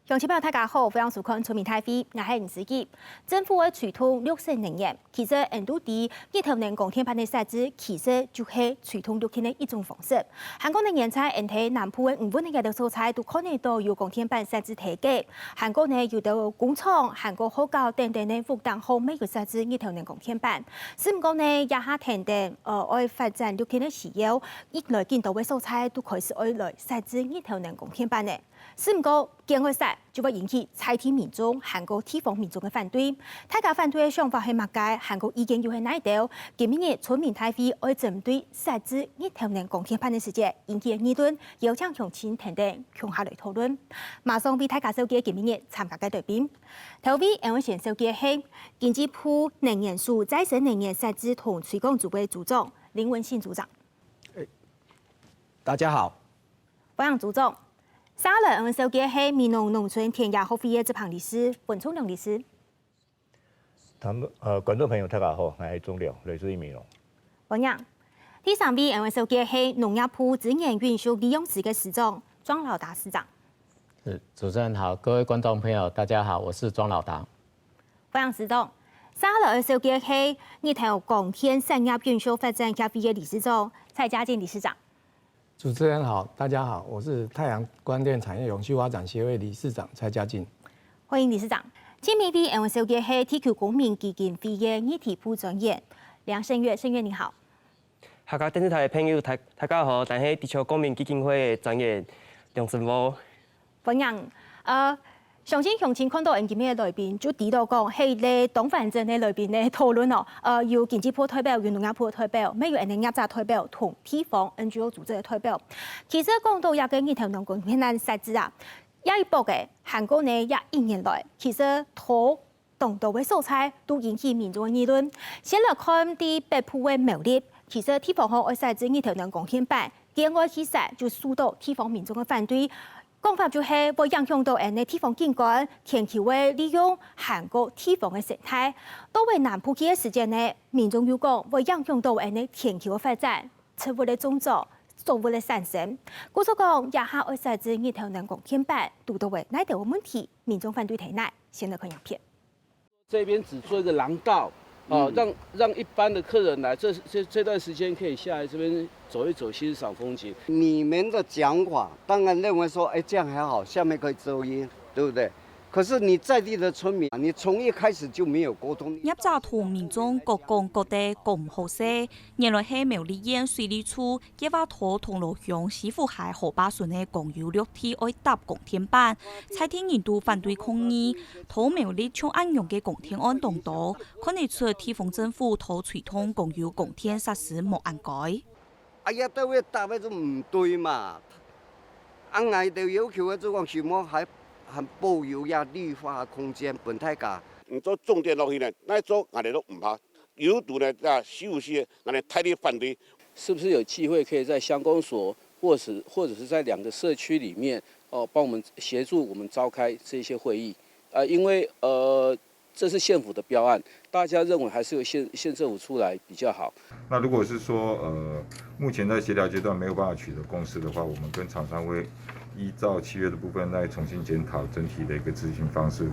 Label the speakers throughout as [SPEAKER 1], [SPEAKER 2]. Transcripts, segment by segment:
[SPEAKER 1] 乡亲朋友大家好，欢迎收看《村民太妃》，我是吴思吉。政府会推动绿色能源，其实印度的日头能供天盘的设置，其实就是推动绿能的一种方式。韩国能源在印度南部的5分的所在都可能都有供天盘设置提供。韩国呢有的工厂、韩国学校等等呢负担好每个设置日头能供天盘。只不过呢，也下停定爱发展绿能的时候，一来见到的所在都开始爱来设置日头能供天盘的。只不过，建会赛就会引起在地民众、韩国地方民众的反对。大家反对的想法是乜嘢？韩国意見又係哪一條？今日村民大會會針對設置日頭能供天盤的事件引起議論，邀請鄉親等等共下來討論。馬上為大家收集今日參加嘅代表。頭位我先收集係經濟部能源署再生能源設置同推廣組嘅組長林文信組長。
[SPEAKER 2] 大家好，
[SPEAKER 1] 歡迎組長。三來，我收集係民農農村田野學會嘅執行理事文聰良理事。
[SPEAKER 3] 觀眾朋友大家好，我係鍾良，來自於民農。
[SPEAKER 1] 歡迎。第三位，我收集係農業部資源運輸利用司嘅司長莊老達司長。
[SPEAKER 4] 主持人好，各位觀眾朋友大家好，我是莊老達。
[SPEAKER 1] 歡迎司長。三來，我收集係日頭供天產業運輸發展協會嘅理事長蔡家進理事長。
[SPEAKER 5] 主持人好，大家好，我是太陽光電產業永續發展協會理事長蔡家進。
[SPEAKER 1] 歡迎理事長。前面位我收集係地區公民基金會嘅議題部專員梁勝月，勝月你好。
[SPEAKER 6] 客家電視台嘅朋友大家好，我係地區公民基金會嘅專員梁勝武。
[SPEAKER 1] 歡迎。相信鄉親看到今日嘅來賓就提到講，係咧黨反政嘅來賓咧討論哦，有經濟部代表，有農業部代表，咩有人業者代表同地方 NGO 組織嘅代表。其實講到一個日頭能供天盤設置啊，一步嘅韓國呢也1年來，其實討動到嘅所在都引起民眾嘅議論。先來看啲北部嘅苗栗，其實地方好愛設置日頭能供天盤，另外其實就受到地方民眾嘅反對。講法就係會影響到人哋地方景觀，天氣會利用韓國地方嘅生態。到為南部嘅時間呢，民眾又講會影響到人哋天氣嘅發展，植物嘅種植、作物嘅產生。故所講，也下愛設置日頭能供天盤，都到為哪條問題，民眾反對睇耐。先來看影片。
[SPEAKER 7] 這邊只做一個廊道，讓一般的客人來，這段時間可以下來這邊走一走，欣賞風景。
[SPEAKER 8] 你們的講法當然認為說，哎，這樣還好，下面可以遮陰，對不對？可是你在地的村民，你從一開始就沒有溝通。
[SPEAKER 9] 業者同民眾各講各的各唔好勢，原來係苗栗縣水利處計劃拖銅鑼鄉西府海河壩村的公有綠地愛搭供天盤，蔡天人都反對抗議，拖苗栗搶安用嘅供天案動多，看得出地方政府拖傳統公有供天實施冇按改。
[SPEAKER 8] 哎呀，都會搭嘅都唔對嘛，按外頭要求嘅就講什麼還保有呀綠化空間，本太假。
[SPEAKER 10] 唔做重點落去呢，那做我哋都唔怕。有度呢，修些我哋太力反對。
[SPEAKER 7] 是不是有機會可以在鄉公所，或者是在2個社區裡面，幫我們協助我們召開這些會議？因為這是縣府的標案，大家認為還是由縣政府出來比較好。
[SPEAKER 11] 那如果是說目前在協調階段沒有辦法取得共識的話，我們跟廠商會依照契約的部分來重新檢討整體的一個執行方式。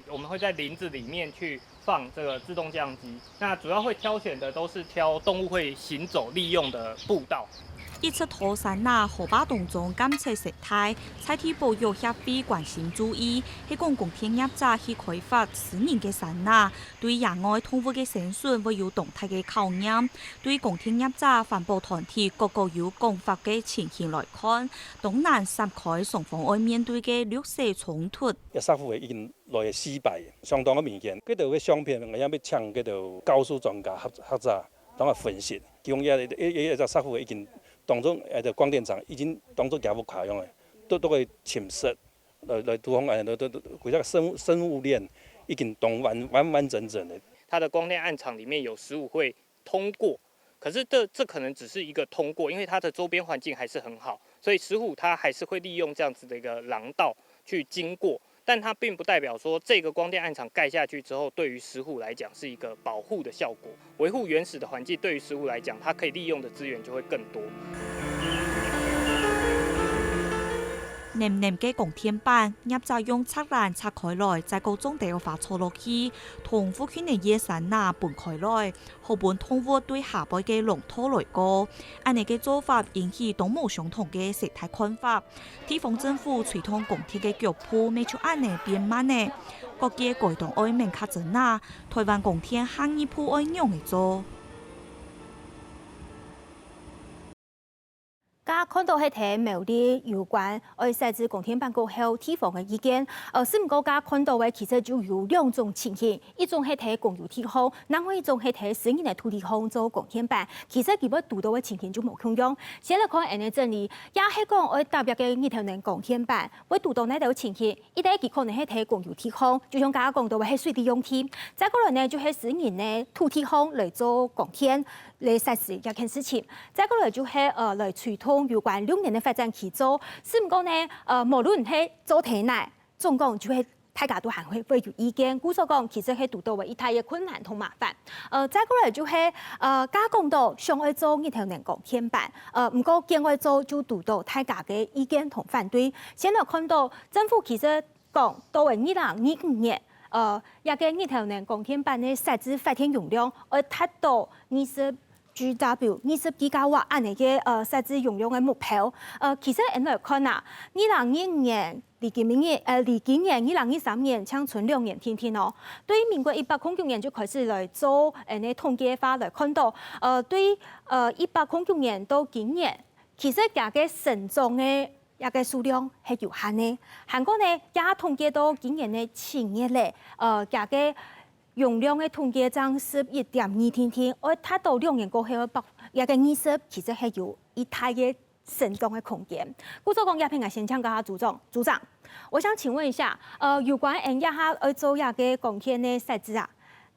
[SPEAKER 12] 我們會在林子裡面去放這個自動降機，那主要會挑選的都是挑動物會行走利用的步道。
[SPEAKER 9] 一出拖山那河壩當中監測生態，蔡地保育協會關心注意，係講供天業者去開發私人嘅山那，對野外動物嘅生存會有動態嘅考驗。對供天業者環保團體各個有講法嘅情形來看，東南三開雙方要面對嘅綠色衝突。
[SPEAKER 13] 一殺夫已經來失敗，相當嘅明顯。嗰度嘅相片我要請嗰度高數專家學者等下分析，用一隻殺夫已經。當中光電廠已經當作業務卡用嘅，都會침蝕，來杜防佢個生物鏈已經動完整的。
[SPEAKER 12] 它的光電案場裡面有15會通過，可是這可能只是一個通過，因為它的周邊環境還是很好，所以石虎它還是會利用這樣子的一個廊道去經過。但它並不代表說這個光電案場蓋下去之後，對於石虎來講是一個保護的效果，維護原始的環境。對於石虎來講，它可以利用的資源就會更多。
[SPEAKER 9] 黏黏嘅供天板，入再用拆栏拆开来，再高中地发错落去，同附近嘅野山呐分开来，后半通屋对下摆嘅龙头来过。安尼嘅做法引起东冇相同嘅生态看法。地方政府随同供铁嘅腳步，未就安尼變慢呢？各界改動愛明較真呐，台灣供鐵行一步愛用嚟做。
[SPEAKER 1] 家看到係睇某啲有關愛設置供電板過後地方嘅意見，是唔過家看到嘅其實就有兩種情形，一種係睇公有地方，另外一種係睇私人嘅土地方做供電板，其實基本遇到嘅情形就冇共樣。先嚟看呢陣哩，也係講愛特別嘅二頭人供電板，會遇到呢度情形，一第一可能係睇公有地方，就像家講到嘅係水利用地，再過來呢就係私人嘅土地方嚟做供電。嚟實施一件事情，再過來就係嚟推動有關6年嘅發展期做，是唔講呢？無論係做體內，總共就係大家都係會有意見。故所講其實係遇到嘅一大嘅困難同麻煩。再過來就係家講到想愛做呢條人工天板，唔過見愛做就遇到大家嘅意見同反對。先來看到政府其實講到係2025年。一個呢條人工天板嘅實質發電容量，而達到20GW 幾吉瓦安尼嘅實質容量嘅目標。其實人來看啊，2025年離今年2023年搶存2年天天哦。對於民國109年就開始來做統計法來看到，對109年到今年，其實價嘅成長嘅。一個數量係有限嘅，韓國呢也統計到今年嘅前年咧，價嘅容量嘅統計漲11.2天天，而達到2年過後一個20，其實係有一大嘅成長嘅空間。故所講，也平係先請教下組長，我想請問一下，有關一下做一個供電嘅設置啊，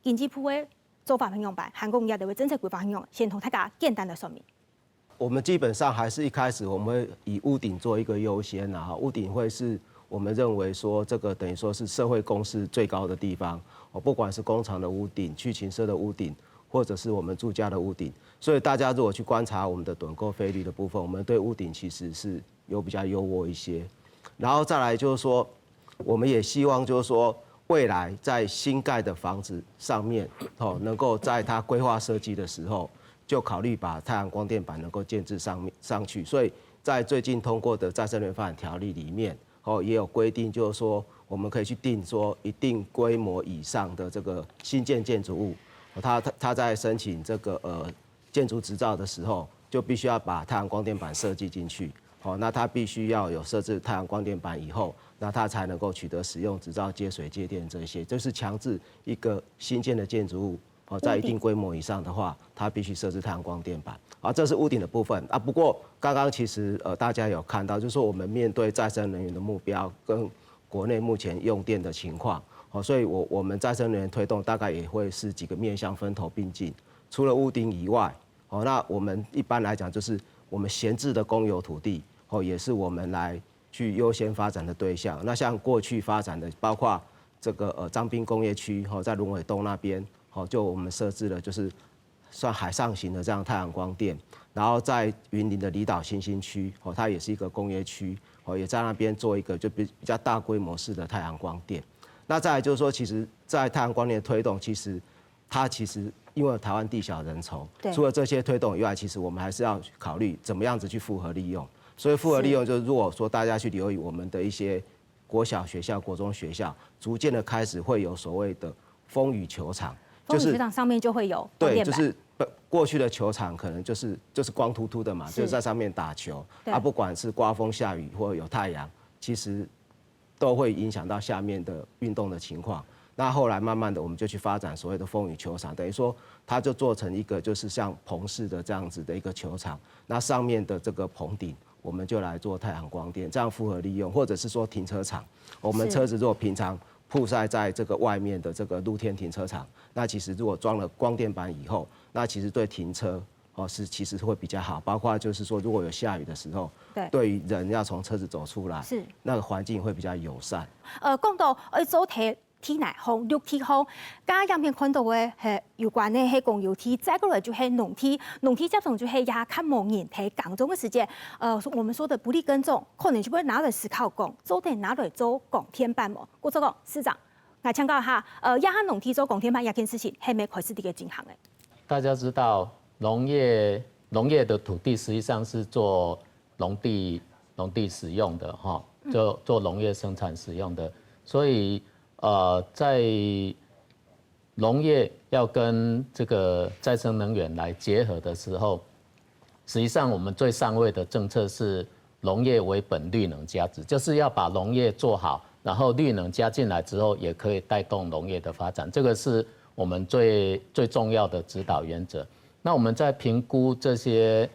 [SPEAKER 1] 經濟部嘅做法很用白，韓國也都會政策規劃很用，先同大家簡單的說明。
[SPEAKER 2] 我們基本上還是一開始我們會以屋頂做一個優先啊，屋頂會是我們認為說這個等於說是社會共識最高的地方，不管是工廠的屋頂、去勤社的屋頂，或者是我們住家的屋頂，所以大家如果去觀察我們的躉購費率的部分，我們對屋頂其實是有比較優渥一些。然後再來就是說，我們也希望就是說未來在新蓋的房子上面，能夠在它規劃設計的時候。就考慮把太陽光電板能夠建置上去，所以在最近通過的再生能源發展條例裡面，也有規定，就是說我們可以去定說一定規模以上的這個新建建築物，它在申請這個建築執照的時候，就必須要把太陽光電板設計進去，那它必須要有設置太陽光電板以後，那它才能夠取得使用執照、接水接電這些，就是強制一個新建的建築物。在一定規模以上的話，它必須設置太陽光電板。這是屋頂的部分啊。不過剛剛其實大家有看到，就是說我們面對再生能源的目標跟國內目前用電的情況，所以我們再生能源推動大概也會是幾個面向分頭並進。除了屋頂以外，那我們一般來講就是我們閒置的公有土地，也是我們來去優先發展的對象。那像過去發展的，包括這個彰濱工業區，在蘆葦東那邊。就我們設置了，就是算海上型的這樣太陽光電，然後在雲林的離島新興區，它也是一個工業區，也在那邊做一個就比較大規模式的太陽光電。那再來就是說，其實，在太陽光電的推動，它其實因為台灣地小人稠，除了這些推動以外，其實我們還是要考慮怎麼樣子去複合利用。所以複合利用就是，如果說大家去留意我們的一些國小學校、國中學校，逐漸的開始會有所謂的風雨球場。
[SPEAKER 1] 就是球場上面就會有
[SPEAKER 2] 對，就是過去的球場可能就是光禿禿的嘛，就是在上面打球啊，不管是刮風下雨或者有太陽，其實都會影響到下面的運動的情況。那後來慢慢的我們就去發展所謂的風雨球場，等於說它就做成一個就是像棚式的這樣子的一個球場，那上面的這個棚頂我們就來做太陽光電，這樣複合利用，或者是說停車場，我們車子如果平常曝曬在這個外面的這個露天停車場，那其實如果裝了光電板以後，那其實對停車其實會比較好。包括就是說，如果有下雨的時候，對於人要從車子走出來，那個環境會比較友善。
[SPEAKER 1] 講到做天内风、绿天风，刚刚影片看到的係有關的係公有天，再過來就係農天，農天接種就係也看冇人喺耕種嘅時間，我們說的不利耕種，可能就會拿來思考講，做定拿來做光天辦冇。我做講市長，我請教下，也喺農天做光天辦呢件事情係咪開始啲嘅進行嘅？
[SPEAKER 4] 大家知道農業的土地實際上是做農地使用的哈，做農業生產使用的，所以在農業要跟這個再生能源來結合的時候，實際上我們最上位的政策是農業為本，綠能加值，就是要把農業做好，然後綠能加進來之後，也可以帶動農業的發展，這個是我們最重要的指導原則。那我們在評估這些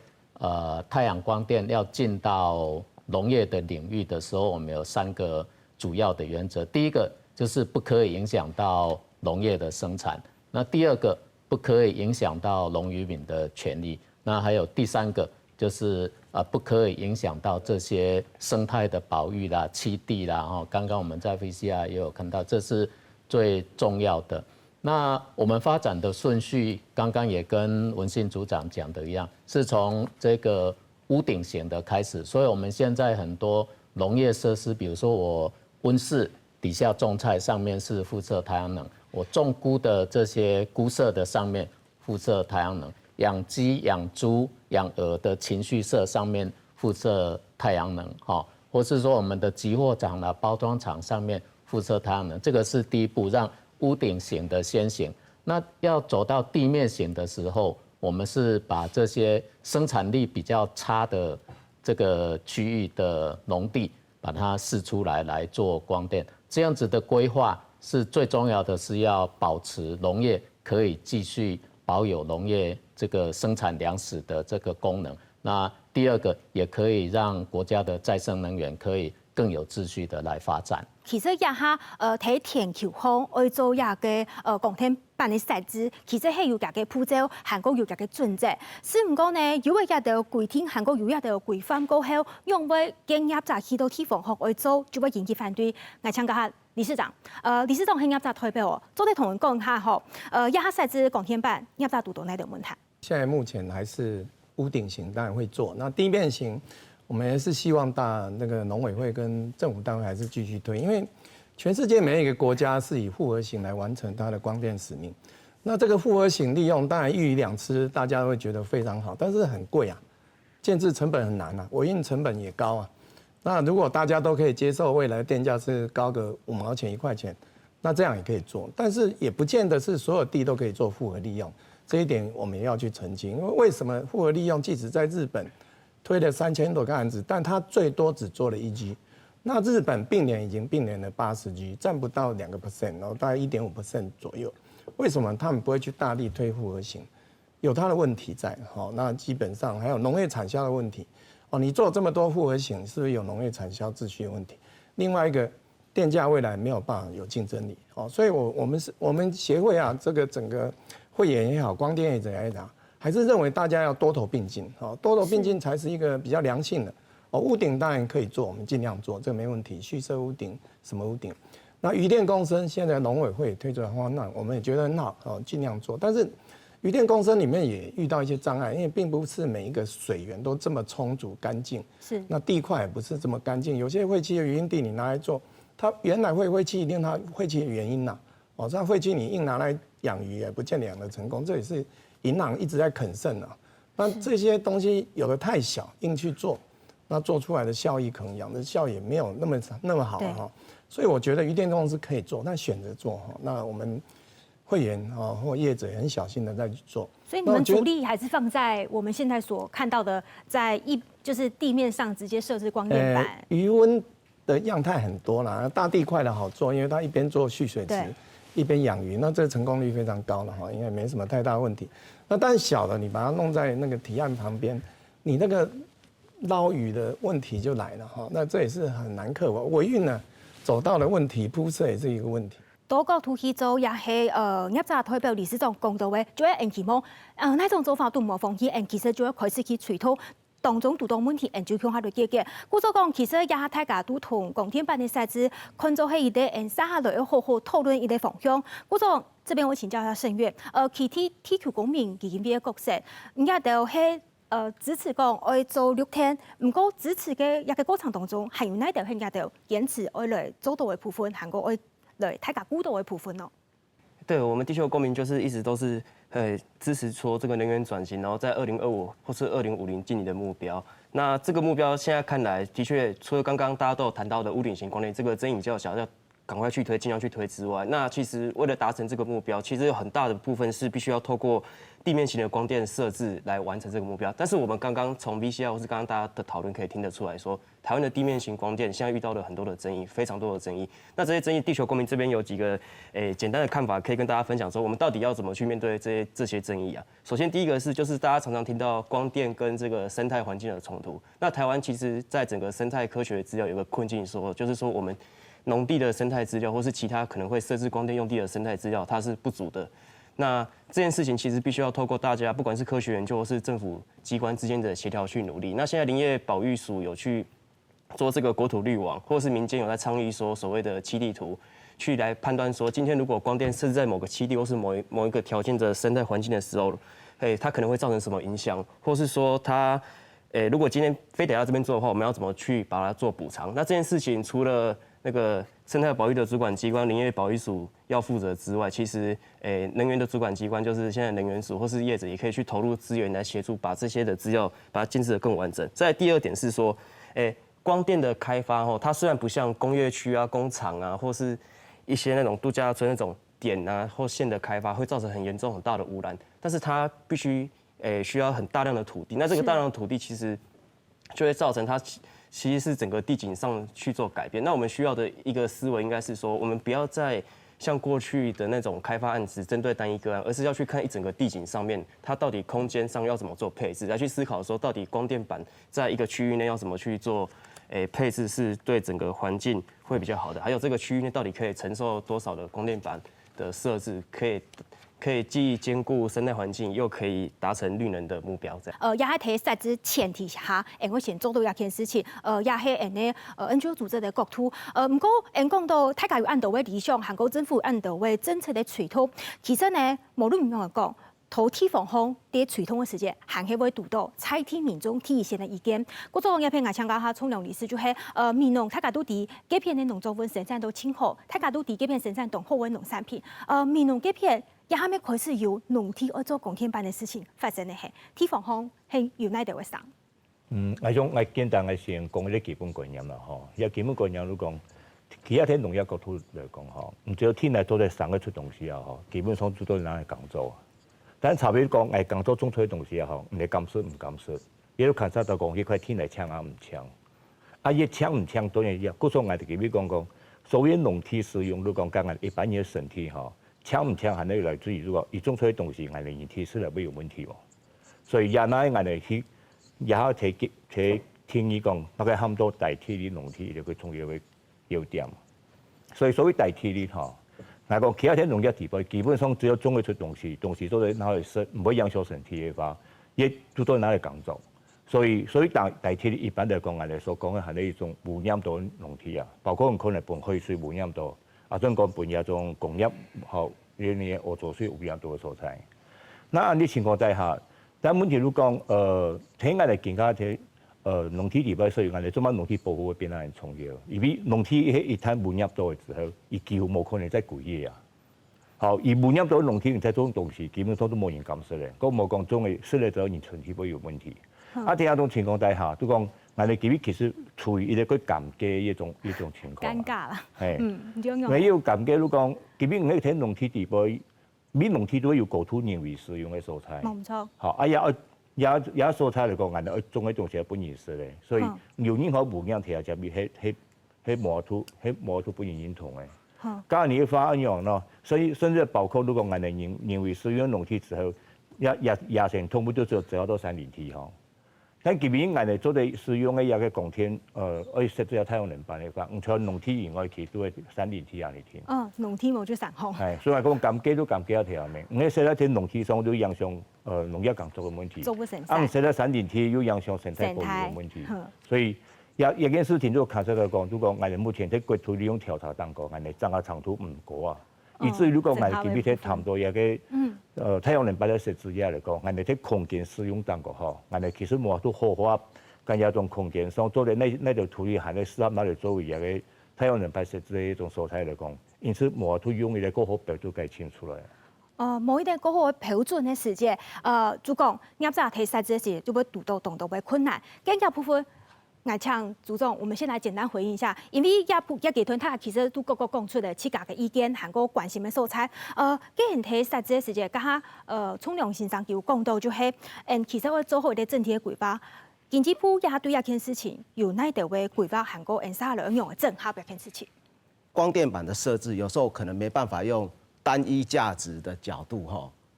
[SPEAKER 4] 太陽光電要進到農業的領域的時候，我們有3個主要的原則。第一個就是不可以影響到農業的生產，那第2個不可以影響到農漁民的權利，那還有第3個就是不可以影響到這些生態的保育啦、棲地啦。哈，剛剛我們在 VCR 也有看到，這是最重要的。那我們發展的順序，剛剛也跟文信組長講的一樣，是從這個屋頂型的開始，所以我們現在很多農業設施，比如說我溫室底下種菜，上面是附設太陽能；我種菇的這些菇舍的上面附設太陽能；養雞、養豬、養鵝的情緒舍上面附設太陽能，哈，或是說我們的集貨場啦、包裝廠上面附設太陽能，這個是第一步，讓屋頂型的先行。那要走到地面型的時候，我們是把這些生產力比較差的這個區域的農地，把它釋出來做光電。這樣子的規劃是最重要的，是要保持農業可以繼續保有農業這個生產糧食的這個功能。那第2個也可以讓國家的再生能源可以更有秩序的來發展。
[SPEAKER 1] 其實一下睇全球方愛做一個光天辦嘅設置，其實係有家嘅步驟，韓國有家嘅準則。是唔講呢？有一條規定，韓國有一條規範過後，用為建業者去到地方學愛做，就會引起反對。我請教下理事長，理事長係業者代表，做啲同人講下嗬，一下設置光天辦，業者讀到呢條問題。
[SPEAKER 5] 現在目前還是屋頂型，當然會做。那地面型，我們也是希望那個農委會跟政府單位還是繼續推，因為全世界每一個國家是以複合型來完成它的光電使命。那這個複合型利用，當然一魚兩吃，大家會覺得非常好，但是很貴啊，建置成本很難啊，維運成本也高啊。那如果大家都可以接受未來電價是高個5毛錢1塊錢，那這樣也可以做，但是也不見得是所有地都可以做複合利用，這一點我們也要去澄清。因為為什麼複合利用，即使在日本推了3000多個案子，但它最多只做了1G。那日本并联已經并聯了80G， 佔不到2%， 然後大概1.5% 左右。為什麼他們不會去大力推複合型？有它的問題在。那基本上還有農業產銷的問題。你做這麼多複合型，是不是有農業產銷秩序的問題？另外一個，電價未來沒有辦法有競爭力。所以我們協會啊，這個整個會員也好，光電業者也好，還是認為大家要多頭並進，多頭並進才是一個比較良性的。屋頂當然可以做，我們盡量做，這個沒問題。蓄設屋頂，什麼屋頂？那漁電共生，現在農委會推出來的話，那我們也覺得很好，盡量做。但是漁電共生裡面也遇到一些障礙，因為並不是每一個水源都這麼充足乾淨，是。那地塊也不是這麼乾淨，有些廢棄的漁營地你拿來做，它原來會廢棄一定它廢棄的原因吶。這樣廢棄你硬拿來養魚也不見得養得成功，這也是銀行一直在啃剩啊。那這些東西有的太小，硬去做。那做出來的效益可能養的效也沒有那麼好哈，所以我覺得漁電共生是可以做，但選擇做哈。那我們會員或業者也很小心的在去做。
[SPEAKER 1] 所以你們主力還是放在我們現在所看到的，就是地面上直接設置光電板。
[SPEAKER 5] 魚塭的樣態很多啦，大地塊的好做，因為它一邊做蓄水池，一邊養魚，那這個成功率非常高了哈，因為沒什麼太大問題。那但小的你把它弄在那個堤岸旁邊，你那個撈魚的問題就來了哈，那這也是很難克服。維運呢，走道的問題，鋪設也是一個問題。
[SPEAKER 1] 多個土地做也係業者代表理事長講到嘅，就係期望那種做法都冇放棄，其實就要開始去推動当中拄到问题研究向下来解决。故作讲，其实也下大家都同光电办的设置，看做係一啲三下来要好好讨论一啲方向。故作这边我请教一下盛月，TQ 公民基金会的角色，人家就係支持讲要做6天，唔过支持嘅一个过程当中，还有哪条人家就坚持要来做到的部分，韩国要来大家顾到的部分咯。
[SPEAKER 6] 对我们地球公民就是一直都是支持说这个能源转型，然后在2025或是2050尽你的目标。那这个目标现在看来，的确除了刚刚大家都有谈到的屋顶型光电这个争议比较小，要赶快去推，尽量去推之外，那其实为了达成这个目标，其实有很大的部分是必须要透过地面型的光电设置来完成这个目标。但是我们刚刚从 VCR 或是刚刚大家的讨论可以听得出来说，台湾的地面型光电现在遇到了很多的争议，非常多的争议。那这些争议，地球公民这边有几个简单的看法可以跟大家分享，说我们到底要怎么去面对这些争议啊？首先第一个就是大家常常听到光电跟这个生态环境的冲突。那台湾其实在整个生态科学资料有个困境说，就是说我们农地的生态资料，或是其他可能会设置光电用地的生态资料，它是不足的。那这件事情其实必须要透过大家，不管是科学研究或是政府机关之间的协调去努力。那现在林业保育署有去做这个国土绿网，或是民间有在倡议说所谓的栖地图，去来判断说，今天如果光电设置在某个栖地或是某一个条件的生态环境的时候，它可能会造成什么影响，或是说它如果今天非得要这边做的话，我们要怎么去把它做补偿？那这件事情除了那个生态保育的主管机关林业保育署要负责之外，其实能源的主管机关就是现在能源署或是业者也可以去投入资源来协助把这些的资料把它建设得更完整。再来第二点是说，光电的开发它虽然不像工业区啊、工厂啊，或是一些那种度假村那种点啊或线的开发会造成很严重很大的污染，但是它必须需要很大量的土地，那这个大量的土地其实就会造成它其实是整个地景上去做改变。那我们需要的一个思维应该是说，我们不要再像过去的那种开发案只针对单一个案，而是要去看一整个地景上面，它到底空间上要怎么做配置，来去思考说到底光电板在一个区域内要怎么去做配置是对整个环境会比较好的，还有这个区域内到底可以承受多少的光电板的设置，可以既兼顾生态环境，又可以达成绿能的目标。这样。
[SPEAKER 1] 也喺睇设置前提下，我先做到一件事情，也係NGO 組織嘅國土。唔過，講到大家有按到嘅理想，韓國政府按到嘅政策嘅推動，其實呢，無論點樣講，土地防控啲推動嘅時間，還係會讀到採聽民眾第一線嘅意見。嗰種一片我請教下沖涼律師，就係民農大家都啲幾片嘅農作物生產都清好，大家都啲幾片生產同好嘅農產品。民農幾片。也還沒開始有農地要做光電板的事情發生的係，地方方係有哪條會上？
[SPEAKER 3] 我簡單嘅先講啲基本概念啦，嗬。有基本概念都講，其他啲農業國土嚟講，嗬，唔只有天嚟做嚟生得出東西啊，嗬，基本上做到拿嚟耕作。但差別講，係耕作種出嘅東西啊，嗬，唔係減失唔減失，亦都看得到講，呢塊天嚟搶啊唔搶，啊一搶唔搶當然也，嗰種我哋基本講，所謂農地使用都講講緊一般嘅身體嗬。搶唔搶係呢來自於如果一種出嘅東西，我哋人體是係會有問題喎。所以也乃我哋去也好睇聽議講，大概冚多代替啲農地一個重要嘅優點。所以所謂代替啲嚇，我講其他啲農業地方基本上只要種得出東西都係拿嚟食，唔會影響身體嘅話，亦都都拿嚟耕作。所以代替啲一般嚟講，我哋所講嘅係呢一種污染到農地啊，包括可能半海水污染到。啊，中國本一種工業和呢啲惡作水污染到嘅所在。那按啲情況底下，但問題都講，睇我哋見家睇，農地地方所以我哋做乜農地保護會變得很重要。因為農地一旦污染到嘅時候，伊幾乎冇可能再改嘢啊。好，而污染到農地，你睇種東西基本上都冇人敢食咧，嗰冇講種嘅食咧就你身體會有問題。啊，第二種情況底下都講。我哋其實處於一個減價一種情況。
[SPEAKER 1] 尷尬啦。
[SPEAKER 3] 係。你要減價都講，基本你睇農地地方，每農地都有國土人為使用嘅蔬菜。
[SPEAKER 1] 冇錯。
[SPEAKER 3] 好，啊有蔬菜嚟講，我哋種嘅東西係本人食咧，所以有任何污染條就係磨土本人認同嘅。好。假如你發一樣咯，所以甚至包括如果我哋人為使用農地之後，也成通不都只有到3年地嗬。咱今年俺哋做的使用的一个供天，可以设置太阳能板的话，唔像农体以外去都会山林体安尼天。
[SPEAKER 1] 农体冇就上好。
[SPEAKER 3] 系，所以讲减价都减价条命，唔系设在天农体上都影响农业工作嘅问题。
[SPEAKER 1] 做不成晒。
[SPEAKER 3] 设在山林体又影响生态保育嘅问题。所以一件事情就看这个讲，如果俺哋目前喺国土利用调查当中，俺哋掌握长度唔高啊。以至于如果我哋今日喺谈到一个太阳能板嘅设置嘢嚟讲，我哋喺空间使用当中吼，我哋其实冇都好好跟一种空间上做的那条土地还在适合拿嚟作为一个太阳能板设置的一种素材嚟讲，因此冇都用一个过好标准计清出来。
[SPEAKER 1] 某一个过好标准的时间，主讲你早提设置时就会读到动会困难，更加部分。我请朱总，我们先来简单回应一下，因为也给团他其实都各个讲出的七家嘅意见，韩国关心的素材。既然睇实质嘅时间，家下从良先生有讲到，就是其实我做好啲整体嘅规划，经济部也对一件事情有哪条嘅规划，韩国啥嚟用嘅整合一件事情。
[SPEAKER 2] 光电板的设置有时候可能没办法用单一价值的角度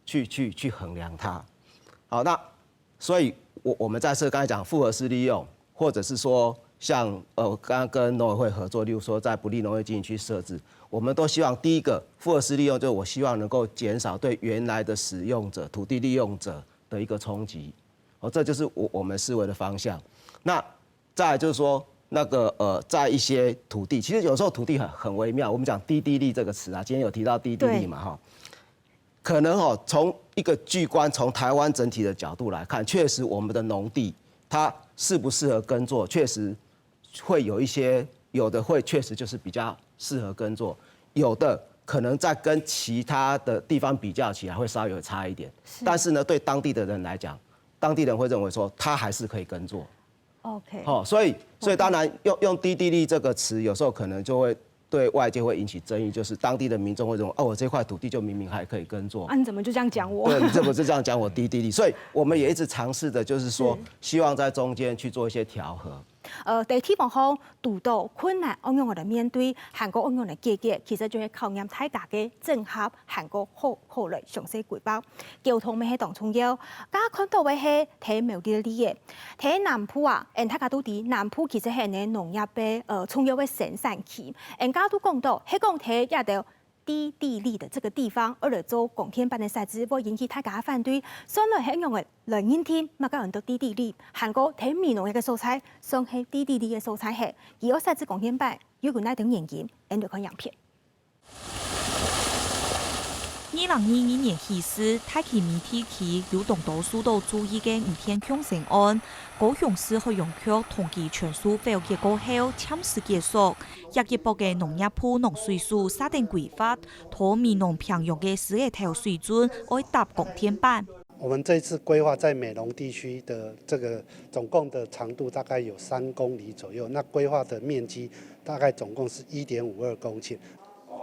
[SPEAKER 2] 去衡量它。好，那所以我们在刚才讲复合式利用。或者是说，像刚刚跟农委会合作，例如说在不利农业经营区设置，我们都希望第一个复合式利用，就是我希望能够减少对原来的使用者、土地利用者的一个冲击，这就是我们思维的方向。那再来就是说，那个在一些土地，其实有时候土地很微妙，我们讲低地利这个词啊，今天有提到低地利嘛哈，可能从一个巨观，从台湾整体的角度来看，确实我们的农地它适不适合耕作，确实会有一些，有的会确实就是比较适合耕作，有的可能在跟其他的地方比较起来会稍微有差一点。但是呢，对当地的人来讲，当地人会认为说它还是可以耕作。
[SPEAKER 1] OK。
[SPEAKER 2] 所以当然用低地利这个词，有时候可能就会对外界会引起争议，就是当地的民众会认为，我这块土地就明明还可以耕作，
[SPEAKER 1] 你怎么就这样讲我？
[SPEAKER 2] 对，你怎么是这样讲我低地利？所以我们也一直尝试的，就是说，希望在中间去做一些调和。
[SPEAKER 1] 第地方好遇到困难，安样嚟面对韩国安样嚟解决，其实就係考驗大家嘅整合韓國好嚟詳細規劃。交通咪係當重要，家看到嘅係睇苗啲嘅，睇南部啊，大家都知南部其實係呢農業嘅重要嘅生產區，家都講到係講睇一條低地利的這個地方，而嚟做光天板嘅設置，會引起大家反對。所以係樣嘅來源天，乜家人都低地利，韓國睇民農嘅素材，上係低地利嘅素材係，而我設置光天板，如果那等原因，你就看樣片。
[SPEAKER 9] 2022年起始，大溪美地區有同多數都注意嘅5天強成案，高雄市海洋局統計全數表結果後，暫時結束。一級部嘅農業部農水署設定規劃，拖民農平用嘅事業條水準，愛搭光天板。
[SPEAKER 14] 我們這次規劃在美濃地區的這個總共的長度大概有3公里左右，那規劃的面積大概總共是1.52公頃。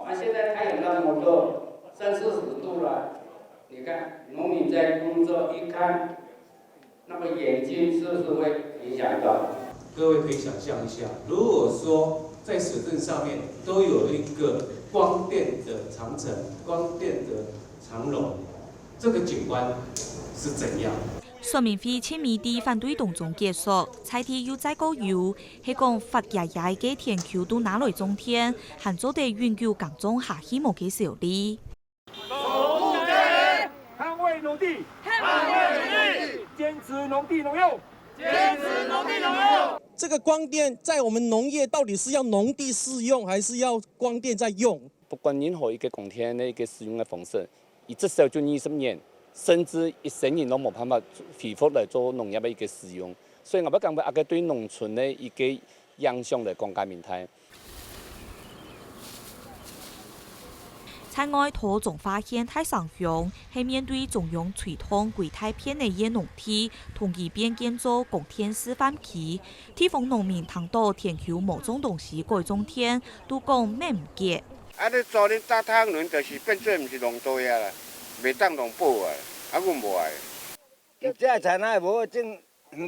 [SPEAKER 15] 那現在太陽那麼熱，30-40度了，你看農民在工作一看，那麼眼睛是不是會影響到？
[SPEAKER 16] 各位可以想象一下，如果說在水圳上面都有一個光電的長城、光電的長龍，這個景觀是怎樣？
[SPEAKER 9] 說明會前面的反對動作結束，採地又再高油，係講發爺爺嘅田丘都拿來種田，還做得永久耕種下希望嘅小利。
[SPEAKER 17] 守護家園，捍衛農地，捍衛土地，堅持農地農用，堅持農地農用。
[SPEAKER 18] 這個光電在我們農業到底是要農地適用，還是要光電在用？
[SPEAKER 19] 不管任何一個光電的一個使用的方式，以至少就20年，甚至一生人都冇辦法恢復來做農業的一個使用。所以我要講嘅，個對農村的一個影響嚟講，介面態。
[SPEAKER 9] 在外土仲發現太上鄉係面對中央推動規太片的野農地，同期變建做光天示範區，地方農民聽到田丘某種東西改種田，都講咩唔結。
[SPEAKER 20] 你做恁搭太陽能，就是變做唔是農地啊啦，袂當農保啊，阮無愛。
[SPEAKER 8] 這田哪無種，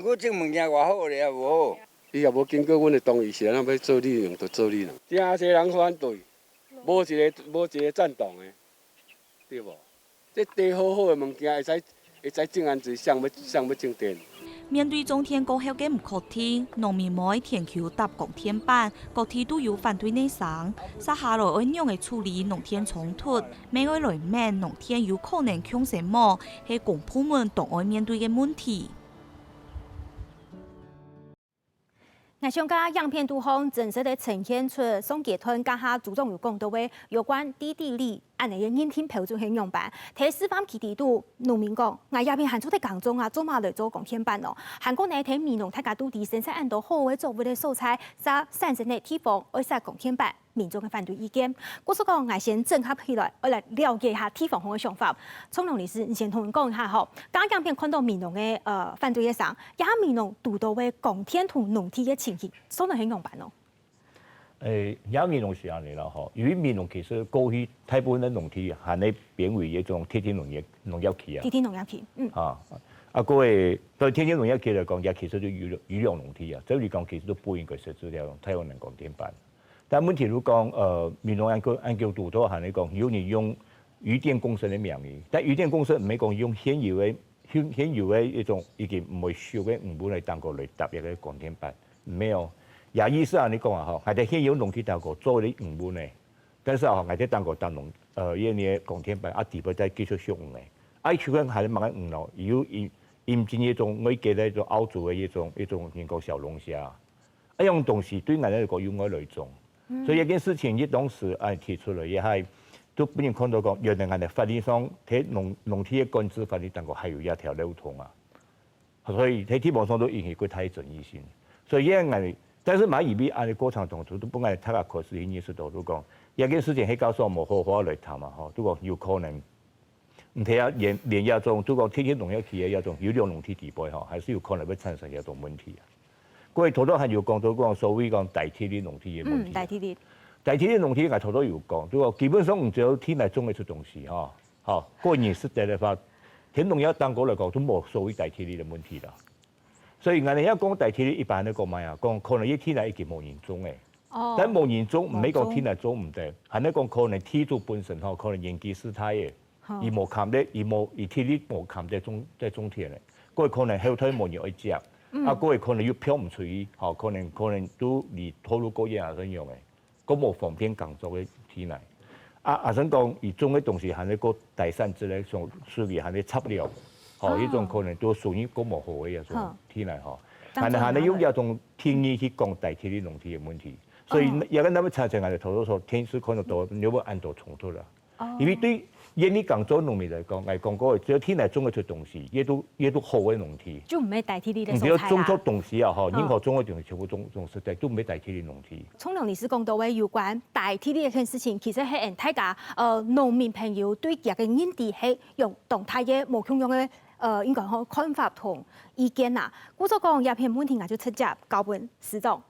[SPEAKER 8] 我種物件偌好咧，無。
[SPEAKER 7] 伊也無經過阮的同意，是咱要做利用就做利用，真儕人反對。無一個贊同的，對無？這地好好的物件，會使種安水，上要種電。
[SPEAKER 9] 面对中天高校嘅唔確定，農民們填求搭鋼鐵板，各地都有反對內省。接下來按樣嘅處理農田衝突，未來來面農田有可能強什麼，係公部門都要面對嘅問題。
[SPEAKER 1] 我想甲樣片都方真實地呈現出宋杰團家下主動有講到嘅有關地理安尼嘅認聽標準形容版，睇示範基地度農民講，我鴉片韓做啲工種啊，做嘛來做鋼鐵板咯？韓國呢睇民農大家都啲生產按到好嘅作物嘅素材，在產生嘅地方愛使鋼鐵板，民眾嘅反對意見。我所講，我先整合起來，我來了解一下地方方嘅想法。聰良律師，你先同我講一下吼，剛樣片看到民農嘅反對嘅上，也民農獨到嘅鋼鐵同農地嘅情形，所能形容版咯。
[SPEAKER 3] 也民農是安尼啦吼，由於民農其實過去大部分嘅農地係咧變為一種天然農業期啊。
[SPEAKER 1] 天然農業期，
[SPEAKER 3] 各位對天然農業期嚟講，也其實都雨量農地啊，即係講其實都不應該設置條太陽能鋼鐵板。但問題如講，民農按照獨到係咧講，如果你用漁電公司嘅名義，但漁電公司唔係講用現有嘅一種已經唔會燒嘅五本嚟當個嚟搭一個鋼鐵板，沒有。也意思啊，你講啊，吼，係哋現有農地當個做啲五本嘅，但是啊，係哋當個當農一年鋼鐵板啊，地部再繼續燒嘅，啊，佢講係慢慢五咯，有引進一種我記得一種澳洲嘅一種人工小龍蝦，一樣東西對我嚟講有我來種，所以一件事情一當時提出嚟，也係都俾人看到講，原來我哋法律上睇農地嘅管制法律當個係有一條漏洞啊，所以喺地方上都引起過太爭議性，所以因為但是買移民按嘅過程當中，都不愛睇下可是意識到都講，一件事情喺教授冇好好來談嘛，吼，都講有可能唔睇下連一種都講天然農業期嘅一種有量農地地位吼，還是有可能會產生一種問題啊。各位頭都係有講到講所謂講代替啲農地嘅問題。代替啲農地，我頭都有講，都講基本上唔只有天嚟種嘅出東西嚇，嚇個人實際嚟話，天農業當過嚟講都冇所謂代替啲嘅問題啦。所以我哋一講代替啲一般嚟講咩啊？講可能一天嚟已經冇人種嘅，但冇人種唔係講天嚟種唔得，係咧講可能天主本身嗬，可能人機事態嘅，而冇冚咧，而天啲冇冚即係種田嘅，嗰個可能後腿冇人去接，啊嗰個可能要飄唔出去，嗬，可能都離土路過夜啊咁樣嘅，咁冇方便工作嘅天嚟。想講而種嘅東西係咧個第三者咧，上屬於係咧插料。哦，呢種可能都屬於嗰模好嘅一種天嚟嗬，但係你要有種天意去講代替啲農地嘅問題，所以有個咁嘅產生，我哋頭先所天時可能到有冇按到衝突啦。因為對現啲工作農民嚟講，係講嗰個只有天嚟種嘅出東西，亦都好嘅農地。就唔係代替啲嘅蔬菜啦。唔要種出東西啊！嗬，任何種嘅東西全部種實際都唔係代替啲農地。聰良律師講到嘅有關代替呢一件事情，其實係大家農民朋友對一個認地係用動態嘅無窮用嘅。應該好看法同意見啦。我所講鴉片問題，我就直接交俾司長。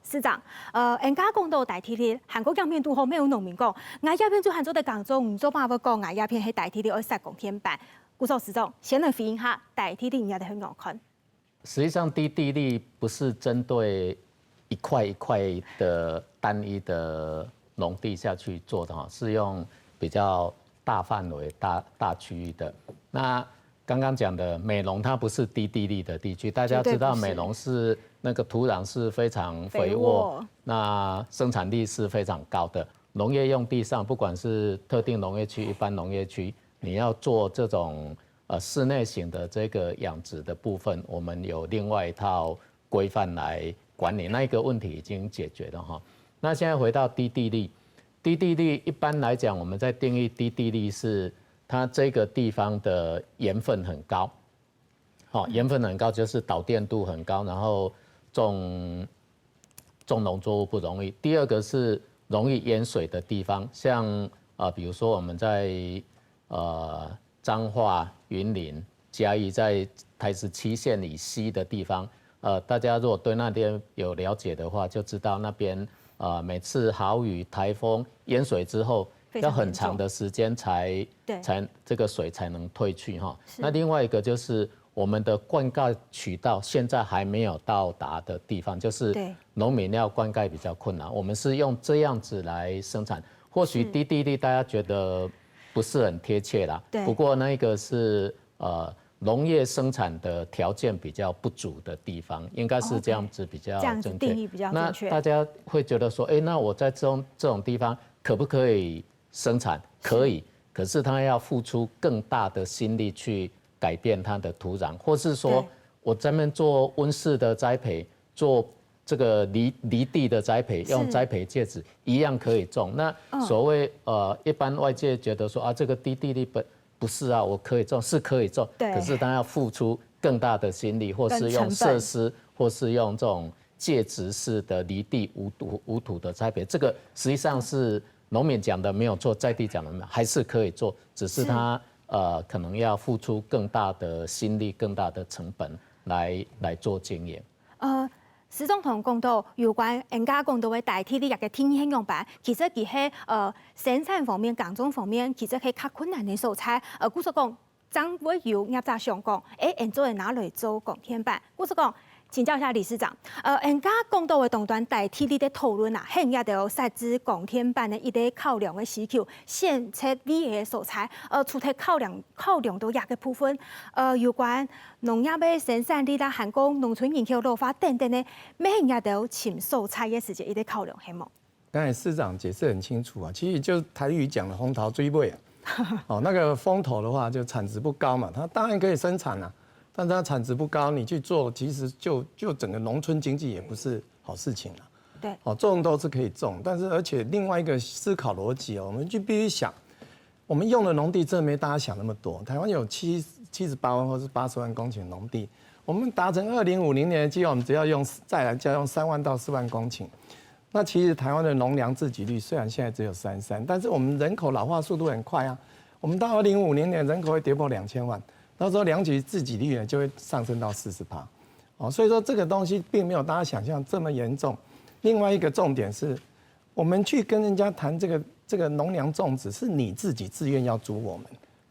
[SPEAKER 3] 人家講到代替啲韓國鴉片都好，沒有農民講，我鴉片做韓做的工作，唔做辦法講我鴉片係代替啲愛殺鋼鐵板。我說司長，先來回應下代替啲人家的很難看。
[SPEAKER 4] 實際上，低地利不是針對一塊一塊的單一的農地下去做的哈，是用比較大範圍、大區域的。那剛剛講的美濃，它不是低地利的地區，大家知道美濃是那個土壤是非常肥沃，那生產力是非常高的。農業用地上，不管是特定農業區、一般農業區，你要做這種室內型的這個養殖的部分，我們有另外一套規範來管理，那一個問題已經解決了哈。那現在回到低地利，低地利一般來講，我們在定義低地利是它這個地方的鹽分很高，好，鹽分很高就是導電度很高，然後種農作物不容易。第二個是容易淹水的地方，像比如說我們在彰化、雲林、嘉義，在台十七線以西的地方，大家如果對那邊有了解的話，就知道那邊每次豪雨、颱風淹水之後，要很長的時間才這個水才能退去哈。那另外一個就是我們的灌溉渠道現在還沒有到達的地方，就是農民要灌溉比較困難。我們是用這樣子來生產，或許低地利大家覺得不是很貼切啦。不過那個是农业生产的条件比较不足的地方，应该是这样子比较
[SPEAKER 1] 这样子
[SPEAKER 4] 正确。
[SPEAKER 1] 定义比较正确。
[SPEAKER 4] 那大家会觉得说，那我在这种地方可不可以生产？可以，可是它要付出更大的心力去改变它的土壤，或是说我在那边做温室的栽培，做这个离地的栽培，用栽培介质一样可以种。那所谓一般外界觉得说这个低地力不是啊，我可以种，是可以种，可是它要付出更大的心力，或是用设施，或是用这种介质式的离地无土的栽培，这个实际上是农民讲的没有错，在地讲的没有，还是可以做，只是它可能要付出更大的心力、更大的成本来做经营。
[SPEAKER 1] 史总统讲到有关人家讲到的代替你个天然用版，其实佢喺生产方面、耕种方面，其实係較困難嘅素材。故說講，張偉友啱在想講，人做係哪嚟做鋼鐵板？故說講，請教一下理事長，人家講到嘅動段代替你嘅討論啊，係人哋設置鋼鐵板嘅一啲考量嘅需求，選擇你嘅素材，除咗考量到一個部分，有關農業嘅生產力啦、韓國農村人口老化等等呢，每人家都有請素材嘅時間一啲考量係冇。
[SPEAKER 5] 刚才市长解释很清楚啊，其實就是台語講的風頭水尾啊。那個風頭的話，就產值不高嘛，它當然可以生產啊，但它產值不高，你去做，其實就整個農村經濟也不是好事情了。
[SPEAKER 1] 对，
[SPEAKER 5] 種都是可以種，但是而且另外一個思考邏輯我們就必須想，我們用的農地真的沒大家想那麼多。台灣有78萬或是80萬公頃農地，我們達成2050年的計劃，我們只要再來加用3萬到4萬公頃。那其實台灣的農糧自給率雖然現在只有33%，但是我們人口老化速度很快啊。我們到2050年人口會跌破2000萬，到時候糧食自給率呢就會上升到40%。所以說這個東西並沒有大家想象這麼嚴重。另外一個重點是，我們去跟人家談這個農糧種植，是你自己自願要租我們，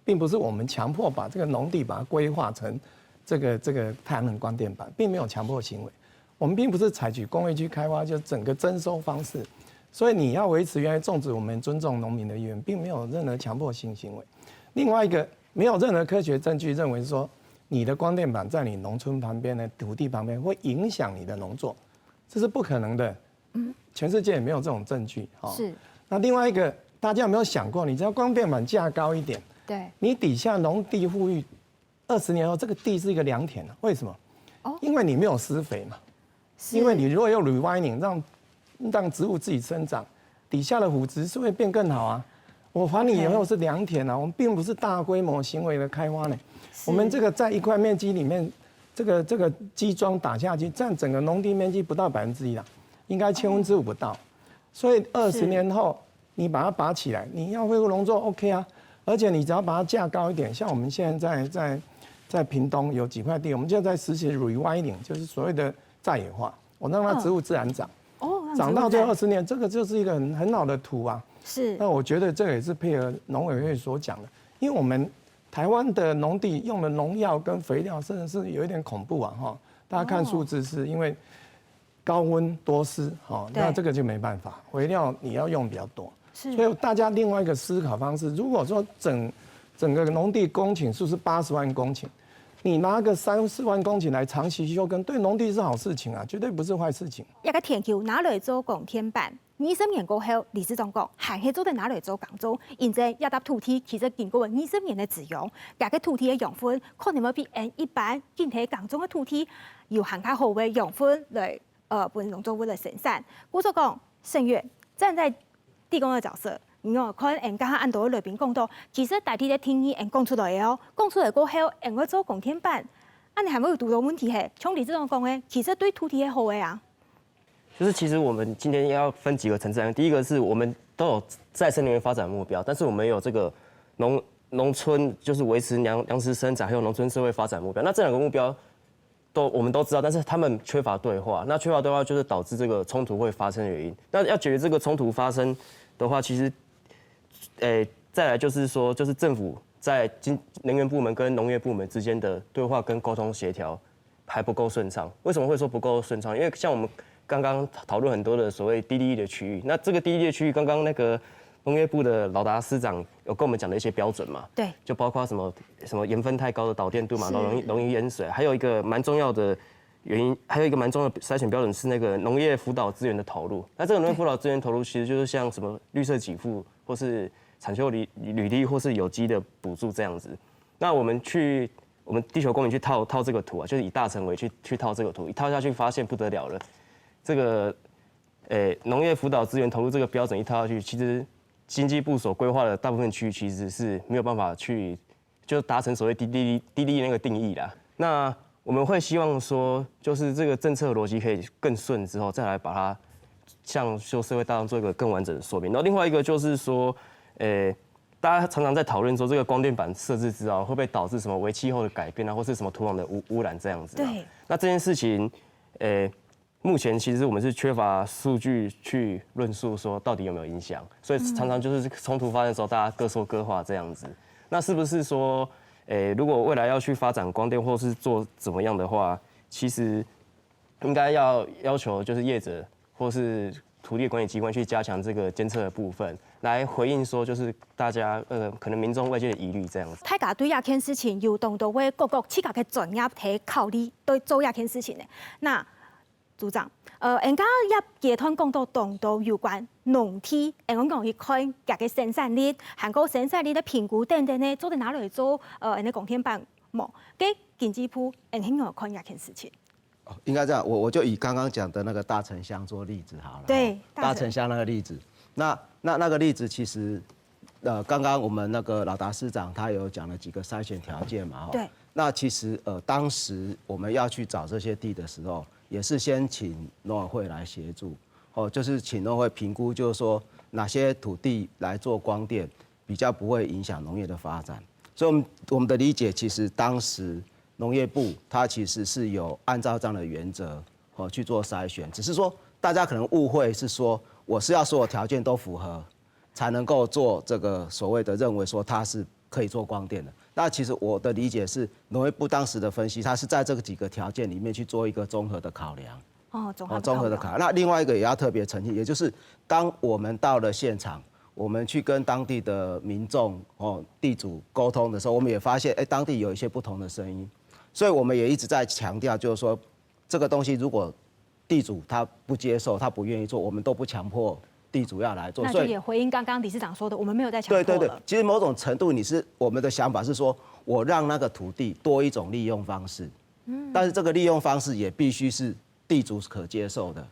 [SPEAKER 5] 並不是我們強迫把這個農地把它規劃成這個太陽能光電板，並沒有強迫行為。我們並不是採取工業區開發就整個徵收方式，所以你要維持原來種植，我們尊重農民的意願，並沒有任何強迫性行為。另外一個，沒有任何科學證據認為說你的光電板在你農村旁邊的土地旁邊會影響你的農作，這是不可能的。全世界也沒有這種證據。
[SPEAKER 1] 是。
[SPEAKER 5] 那另外一個，大家有沒有想過，你只要光電板架高一點，
[SPEAKER 1] 對，你
[SPEAKER 5] 底下農地富裕，20年後這個地是一個良田啊？為什麼？因為你沒有施肥嘛。因為你如果用 rewinding 讓植物自己生長，底下的腐殖是會變更好啊。我還你以後是良田啊，我們並不是大規模行為的開發呢。我們這個在一塊面積裡面，這個基樁打下去，佔整個農地面積不到1%啦，應該5%不到。所以20年後你把它拔起來，你要恢復農作 OK 啊，而且你只要把它架高一點，像我們現在在屏東有幾塊地，我們就在實行 rewinding，就是所謂的再野化，我讓它植物自然長，長到這20年，這個就是一個很好的圖啊。
[SPEAKER 1] 是。
[SPEAKER 5] 那我覺得這個也是配合農委會所講的，因為我們台灣的農地用的農藥跟肥料，真的是有一點恐怖啊哈。大家看數字，是因為高溫多濕，那這個就沒辦法，肥料你要用比較多。所以大家另外一個思考方式，如果說整個農地公頃數是80萬公頃。你拿個3、4萬公頃來長期休耕，對農地是好事情啊，絕對不是壞事情。
[SPEAKER 1] 一個田球拿來做鋼鐵板，20年過後，理事長講，還係做得拿來做耕種，現在一笪土地其實經過20年的使用，這個土地的養分可能會比一般建體耕種的土地有含較好嘅養分來本農作物來生產。我所講，盛月站在地公的角色。看人家按道裏邊講到，其實大體嘅天意人講出來嘅哦，講出來過後，人去做鋼鐵板，你係咪有遇到問題？係，像理事長講嘅，其實對土地係好嘅啊。
[SPEAKER 6] 就是其實我們今天要分幾個層次，第一個是我們都有再生能源發展目標，但是我們有這個農村就是維持糧食生產，還有農村社會發展目標。那這兩個目標我們都知道，但是他們缺乏對話。那缺乏對話就是導致這個衝突會發生的原因。那要解決這個衝突發生的話，其實再來就是說，就是政府在能源部門跟農業部門之間的對話跟溝通協調還不夠順暢。為什麼會說不夠順暢？因為像我們剛剛討論很多的所謂低利益的區域，那這個低利益的區域，剛剛那個农业部的老达司长有跟我们讲的一些标准嘛，
[SPEAKER 1] 对，
[SPEAKER 6] 就包括什么盐分太高的导电度嘛，容易淹水，还有一个蛮重要的原因，还有一个蛮重要的筛选标准是那个农业辅导资源的投入。那这个农业辅导资源投入其实就是像什么绿色给付，或是产休履历，或是有机的补助这样子。那我们地球公民去套这个图啊，就是以大成为去套这个图，一套下去发现不得了了，这个农业辅导资源投入这个标准一套下去，其实经济部所规划的大部分区域其实是没有办法去就达成所谓低利那个定义啦。那我们会希望说，就是这个政策逻辑可以更顺之后，再来把它向社会大众做一个更完整的说明。然后另外一个就是说，大家常常在讨论说，这个光电板设置之后会不会导致什么微气候的改变啊，或是什么土壤的污染这样子？
[SPEAKER 1] 对。
[SPEAKER 6] 那这件事情，目前其实我们是缺乏数据去论述说到底有没有影响，所以常常就是冲突发生的时候，大家各说各话这样子。那是不是说，如果未来要去发展光电或是做怎么样的话，其实应该要求就是业者或是土地管理机关去加强这个监测的部分，来回应说就是大家可能民众外界的疑虑这样子。
[SPEAKER 1] 大家对亚件事情有动到为各个企业嘅专业去考虑对做亚件事情的。那组长，人家也集团讲到动到有关农地，我讲去看家嘅生产力，韩国生产力的评估等等呢，做在哪里做？人哋光电板冇，嘅经济部很有看亚件事情。
[SPEAKER 2] 应该这样，我就以刚刚讲的那个大城乡做例子好了。
[SPEAKER 1] 对，
[SPEAKER 2] 大城乡那个例子，那个例子其实，刚刚我们那个老达司长他有讲了几个筛选条件嘛。
[SPEAKER 1] 对。
[SPEAKER 2] 那其实当时我们要去找这些地的时候，也是先请农委会来协助，就是请农委会评估，就是说哪些土地来做光电比较不会影响农业的发展。所以我们的理解，其实当时农业部它其实是有按照这样的原则去做筛选，只是说大家可能误会是说我是要所有条件都符合才能够做这个所谓的认为说它是可以做光电的。那其实我的理解是，农业部当时的分析，它是在这几个条件里面去做一个综合的考量。综合的考量。那另外一个也要特别澄清，也就是当我们到了现场，我们去跟当地的民众地主沟通的时候，我们也发现，当地有一些不同的声音，所以我们也一直在强调，就是说这个东西如果地主他不接受，他不愿意做，我们都不强迫地主要来做。
[SPEAKER 1] 那就也回应刚刚理事长说的，我们没有在强迫了。
[SPEAKER 2] 对，其实某种程度我们的想法是说，我让那个土地多一种利用方式，但是这个利用方式也必须是地主可接受的。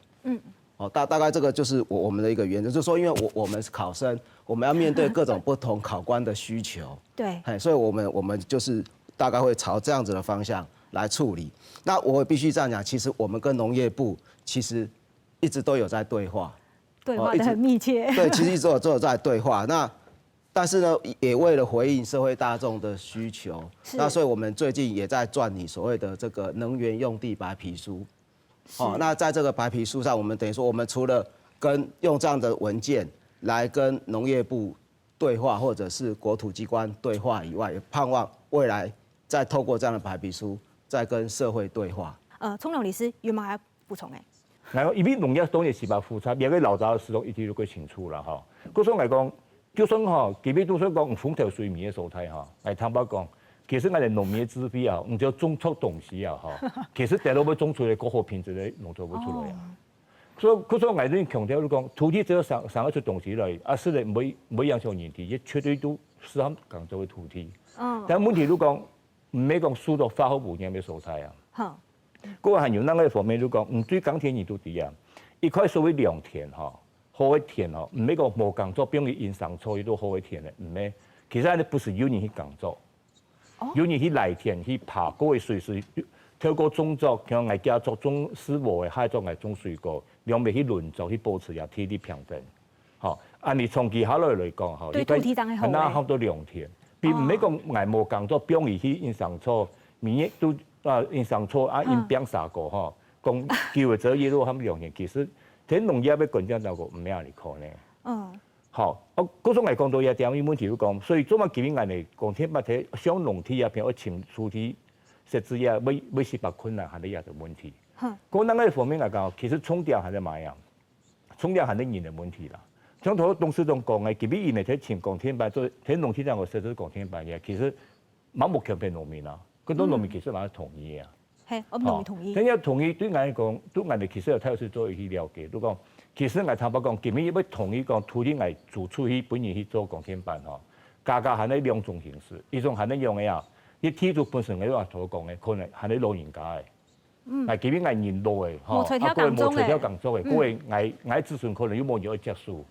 [SPEAKER 2] 大概这个就是我们的一个原则，就是说，因为我们是考生，我们要面对各种不同考官的需求。
[SPEAKER 1] 对，
[SPEAKER 2] 所以我们就是大概会朝这样子的方向来处理。那我必须这样讲，其实我们跟农业部其实一直都有在对话。
[SPEAKER 1] 对话得很密切。
[SPEAKER 2] 对，其实一直都有在对话。但是呢，也为了回应社会大众的需求，那所以我们最近也在撰拟所谓的这个能源用地白皮书。那在这个白皮书上，我们等于说，我们除了用这样的文件来跟农业部对话，或者是国土机关对话以外，也盼望未来再透过这样的白皮书，再跟社会对话。
[SPEAKER 1] 聪龙理事有冇要补充诶？
[SPEAKER 3] 因为农业当然是把复杂，别个老早的时候一直都过清楚啦哈。嗰种来讲，就算哈，基本都说讲风调水面的所在哈，来坦白讲，其实我哋农业智慧啊，唔只种出东西啊哈，其实第落要种出来高好品质的农作物出来啊。所以嗰种我哋强调你讲，土地只要生得出东西来，是嚟唔会影响人体，亦绝对都适合广州的土地。但问题如讲，唔係讲输到化學污染嘅所在啊。嗰個係用嗰個方面嚟講，唔對耕田而到底啊！一塊所謂良田嚇，好嘅田哦，唔係講冇工作，變佢因上錯亦都好嘅田咧，唔係。其實咧不是有人去工作，有人去來田去爬嗰個水水，透過種作，像我家作種食物嘅，還種係種水果，兩邊去輪作去保持下體力平等。嚇，按你長期下來嚟講嚇，
[SPEAKER 1] 對土地真係好。
[SPEAKER 3] 嗱，好多良田，並唔係講我冇工作，變佢去因上錯，明日都。因上錯因變啥個吼，講叫佢做嘢都咁良田，其實喺農業要擴張到個唔咩嚟講呢？好，嗰種嚟講到一點問題要講，所以做乜基本嚟嚟講，天乜睇像農地入邊我前土地設置呀，未是把困難係啲嘢嘅問題。講那個方面嚟講，其實沖掉係啲乜嘢？沖掉係啲人嘅問題啦。像头董事长讲的，其实因为在请公天班做，在农体上我设置公天班嘅，其实盲目强迫农民啊，很多农民其实蛮同意嘅。
[SPEAKER 1] 係，我農民同意。
[SPEAKER 3] 但要同意對我嚟講，對我哋其實有睇去做去了解，都講其實我坦白講，今日要同意講土地係自出去本人去做公天班吼，價格係呢兩種形式，一種係呢樣嘅啊，你天主本身嘅話同我講嘅，可能係呢老人家嘅。但基本係年老嘅，
[SPEAKER 1] 無垂條工作嘅，
[SPEAKER 3] 無垂條工作嘅，嗰個我諮詢可能有冇人去接受。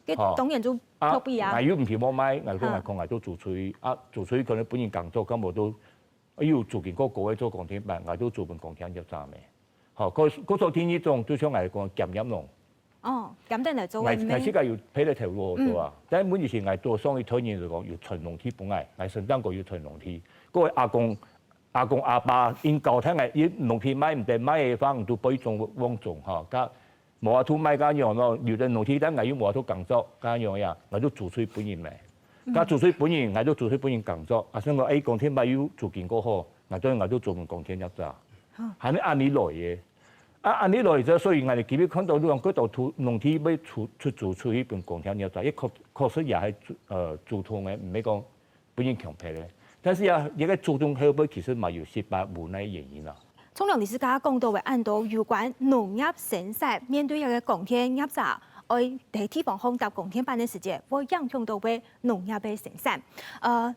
[SPEAKER 1] 佢當然就特別啊。
[SPEAKER 3] 我要唔係冇買，我講我都做出去，做出去可能本人工作，咁我都要做件嗰個位做公天班，我都做份公天入站嘅。好，嗰種天呢種對像我嚟講減飲濃。
[SPEAKER 1] 哦，減得嚟做
[SPEAKER 3] 嘅咩？係世界要俾你條路好多啊！但係每次我做商業推薦嚟講，要純農體本來，我承擔過要純農體。嗰個阿公阿爸因教聽係，因農體買唔得買嘅方都俾種往種嚇，加無話土買家樣咯，有啲農體但係要無話土工作家樣呀，我都做出本人嚟。加做出本人，我都做出本人工作。啊，所以我公天買要做件嗰好，我都做份公天入咋，係咪按你來嘅？按你來咗，所以我哋基本看到嗰度土農體要做出一份公天入咋，一確實也係做通嘅，唔係講本人強迫嘅。但是啊，而家做中後尾其實咪有18無奈原因啦。
[SPEAKER 1] 聰良律師家講到嘅按到有關農業生產面對一個公天業者，喺地地方空搭公天班嘅時節，會影響到嘅農業嘅生產。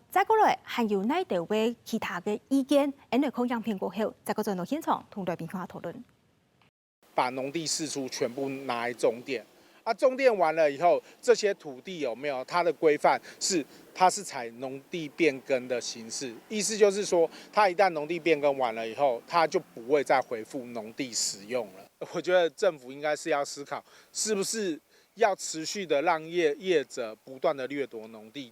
[SPEAKER 1] 再過來還有哪啲嘅其他嘅意見？因為看樣片過後，再個進到現場同來賓看下討論。
[SPEAKER 21] 把農地釋出全部拿來種電。種電完了以後，這些土地有沒有它的規範？它是採農地變更的形式，意思就是說，它一旦農地變更完了以後，它就不會再回復農地使用了。我覺得政府應該是要思考，是不是要持續的讓業者不斷的掠奪農地。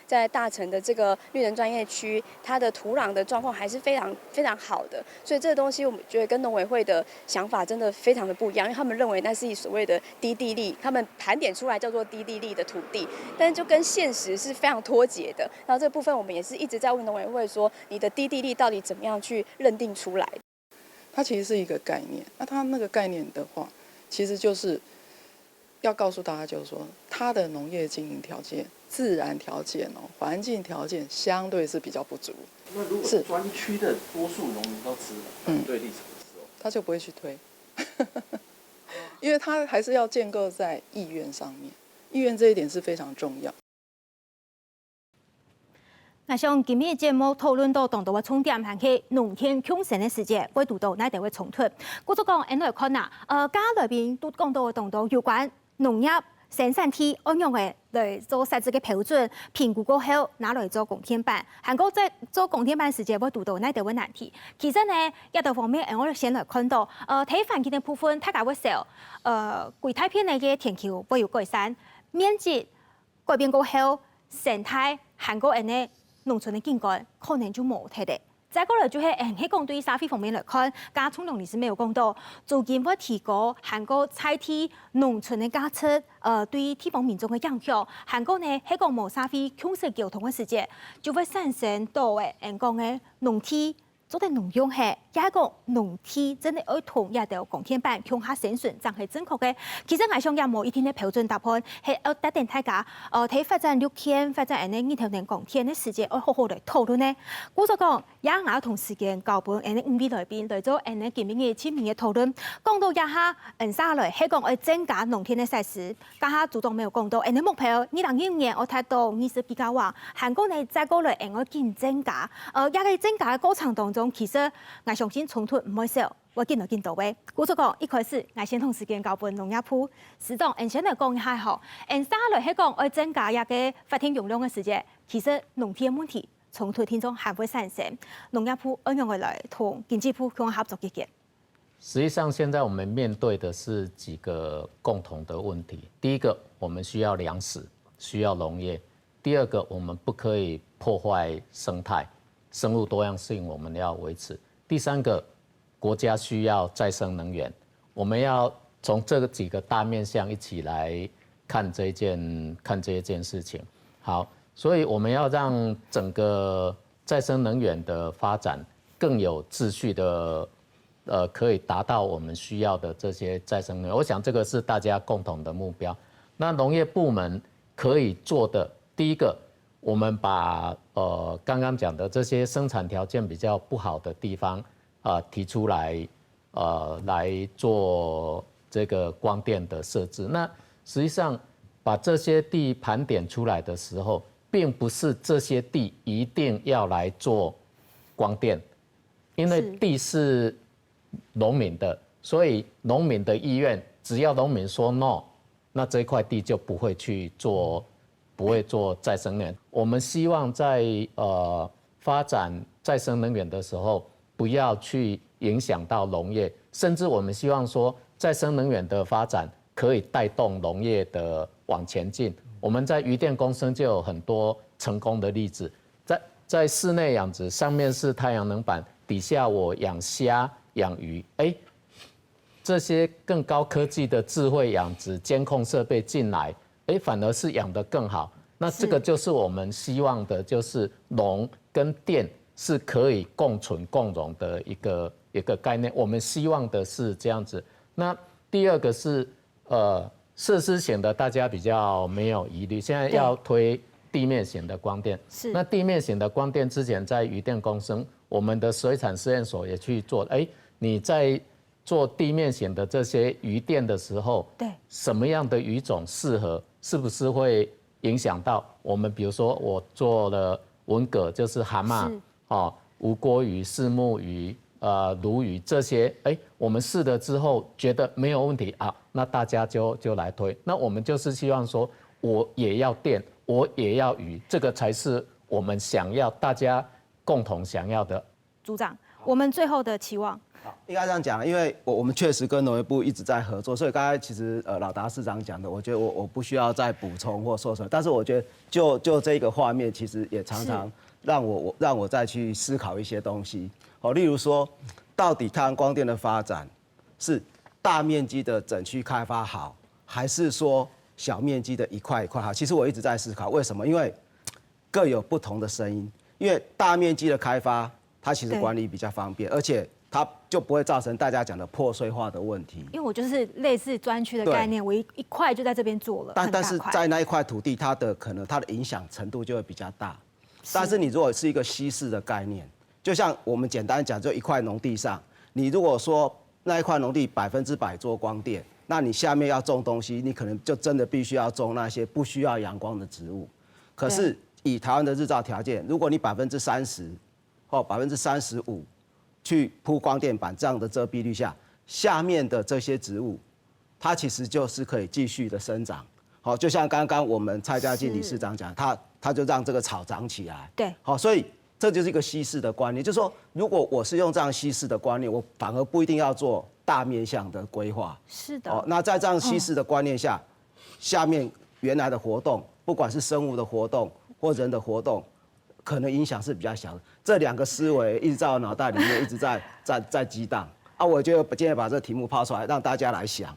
[SPEAKER 22] 在大城的這個綠能專業區，它的土壤的狀況還是非常非常好的，所以這個東西我們覺得跟農委會的想法真的非常的不一樣，因為他們認為那是所謂的低地利，他們盤點出來叫做低地利的土地，但是就跟現實是非常脫節的。然後這個部分我們也是一直在問農委會說，你的低地利到底怎麼樣去認定出來？
[SPEAKER 23] 它其實是一個概念，那它那個概念的話，其實就是要告訴大家，就是說它的農業經營條件。自然條件環境條件相對是比較不足。
[SPEAKER 24] 那如果專區的多數農民都持反對立場的時候，
[SPEAKER 23] 他就不會去推，因為他還是要建構在意願上面，意願這一點是非常重要。
[SPEAKER 1] 那像今日節目討論到當到嘅重點係去農田共生嘅時節，會遇到哪啲嘅衝突？我就講，我來看啊，家裏邊都講到嘅當到有關農業。生產地按樣嘅來做實質嘅標準評估過後，拿來做公天班。韓國在做公天班時節，會遇到哪啲嘅難題？其實呢，一道方面，我哋先來看到，睇環境嘅部分，大家會少，規大片嘅天氣會有改善，面積改變過後，生態韓國人嘅農村嘅景觀可能就冇睇的。再過來就係喺講對沙非方面來看，家聰良律師沒有講到，最近會提高韓國菜地農村嘅價值，對地方民眾嘅影響。韓國呢喺講冇沙非共識交通嘅時節，就會產生到嘅人講嘅農地做啲農用係，也係講農地真係要同一條公天班向下生存，真係正確嘅。其實我想也冇一定嘅標準答案，係要特定大家睇發展6天、發展呢條年公天嘅時節，要好好嚟討論呢。我就講，也我同時間交本5位來賓嚟做今日嘅簽名嘅討論，講到一下沙來係講要增加農田嘅設施，家下主動沒有講到目標2015年我睇到20幾個話，韓國呢再過來我見增加，也係增加嘅過程當中。其實我相信衝突唔會少，我見到嘅。我就講一開始，我先同時間交本農業部市長，先嚟講一下嗬。沙來係講要增加一個發電容量嘅時節，其實農田嘅問題衝突當中係會產生。農業部按樣來同經濟部共合作結結。
[SPEAKER 4] 實際上，現在我們面對的是幾個共同的問題。第一個，我們需要糧食，需要農業；第二個，我們不可以破壞生態。生物多樣性我們要維持。第三個，國家需要再生能源，我們要從這幾個大面向一起來看這一件事情。好，所以我們要讓整個再生能源的發展更有秩序的，可以達到我們需要的這些再生能源。我想這個是大家共同的目標。那农业部门可以做的，第一个，我们把刚刚讲的这些生产条件比较不好的地方提出来，来做这个光电的设置。那实际上把这些地盘点出来的时候，并不是这些地一定要来做光电，因为地是农民的，所以农民的意愿，只要农民说 no， 那这块地就不会去做，不会做再生能源。我们希望在发展再生能源的时候，不要去影响到农业，甚至我们希望说再生能源的发展可以带动农业的往前进。我们在渔电共生就有很多成功的例子，在室内养殖，上面是太阳能板，底下我养虾、养鱼，这些更高科技的智慧养殖监控设备进来，反而是养得更好。那这个就是我们希望的，就是农跟电是可以共存共荣的一个概念。我们希望的是这样子。那第二个是设施型的，大家比较没有疑虑。现在要推地面型的光电，是那地面型的光电之前在渔电共生，我们的水产试验所也去做。你在做地面型的这些渔电的时候，对什么样的鱼种适合，是不是会影响到我们？比如说我做了文蛤，就是蛤蟆，无锅鱼、虱目鱼、鲈鱼这些，我们试了之后觉得没有问题啊，那大家就来推。那我们就是希望说，我也要电，我也要鱼，这个才是我们想要大家共同想要的。
[SPEAKER 1] 组长，我们最后的期望。
[SPEAKER 2] 应该这样讲，因为我们确实跟农业部一直在合作，所以刚才其实老达市长讲的，我觉得我不需要再补充或说什么，但是我觉得就这个画面，其实也常常让我再去思考一些东西。例如说，到底太阳光电的发展是大面积的整区开发好，还是说小面积的一块一块好？其实我一直在思考，为什么？因为各有不同的声音。因为大面积的开发，它其实管理比较方便，而且它就不会造成大家讲的破碎化的问题。
[SPEAKER 1] 因为我就是类似专区的概念，我一块就在这边做了，
[SPEAKER 2] 但是在那一块土地，它的影响程度就会比较大。但是你如果是一个稀释的概念，就像我们简单讲，就一块农地上，你如果说那一块农地100%做光电，那你下面要种东西，你可能就真的必须要种那些不需要阳光的植物。可是以台湾的日照条件，如果你30%或35%去铺光电板，这样的遮蔽率下面的这些植物，它其实就是可以继续的生长。好，就像刚刚我们蔡家进理事长讲，他就让这个草长起来。
[SPEAKER 1] 对，
[SPEAKER 2] 好，所以这就是一个稀释的观念，就是说，如果我是用这样稀释的观念，我反而不一定要做大面向的规划。
[SPEAKER 1] 是的。
[SPEAKER 2] 那在这样稀释的观念下，下面原来的活动，不管是生物的活动或人的活动，可能影响是比较小的。这两个思维一直在我脑袋里面一直在激荡啊！我觉得今天把这个题目抛出来，让大家来想。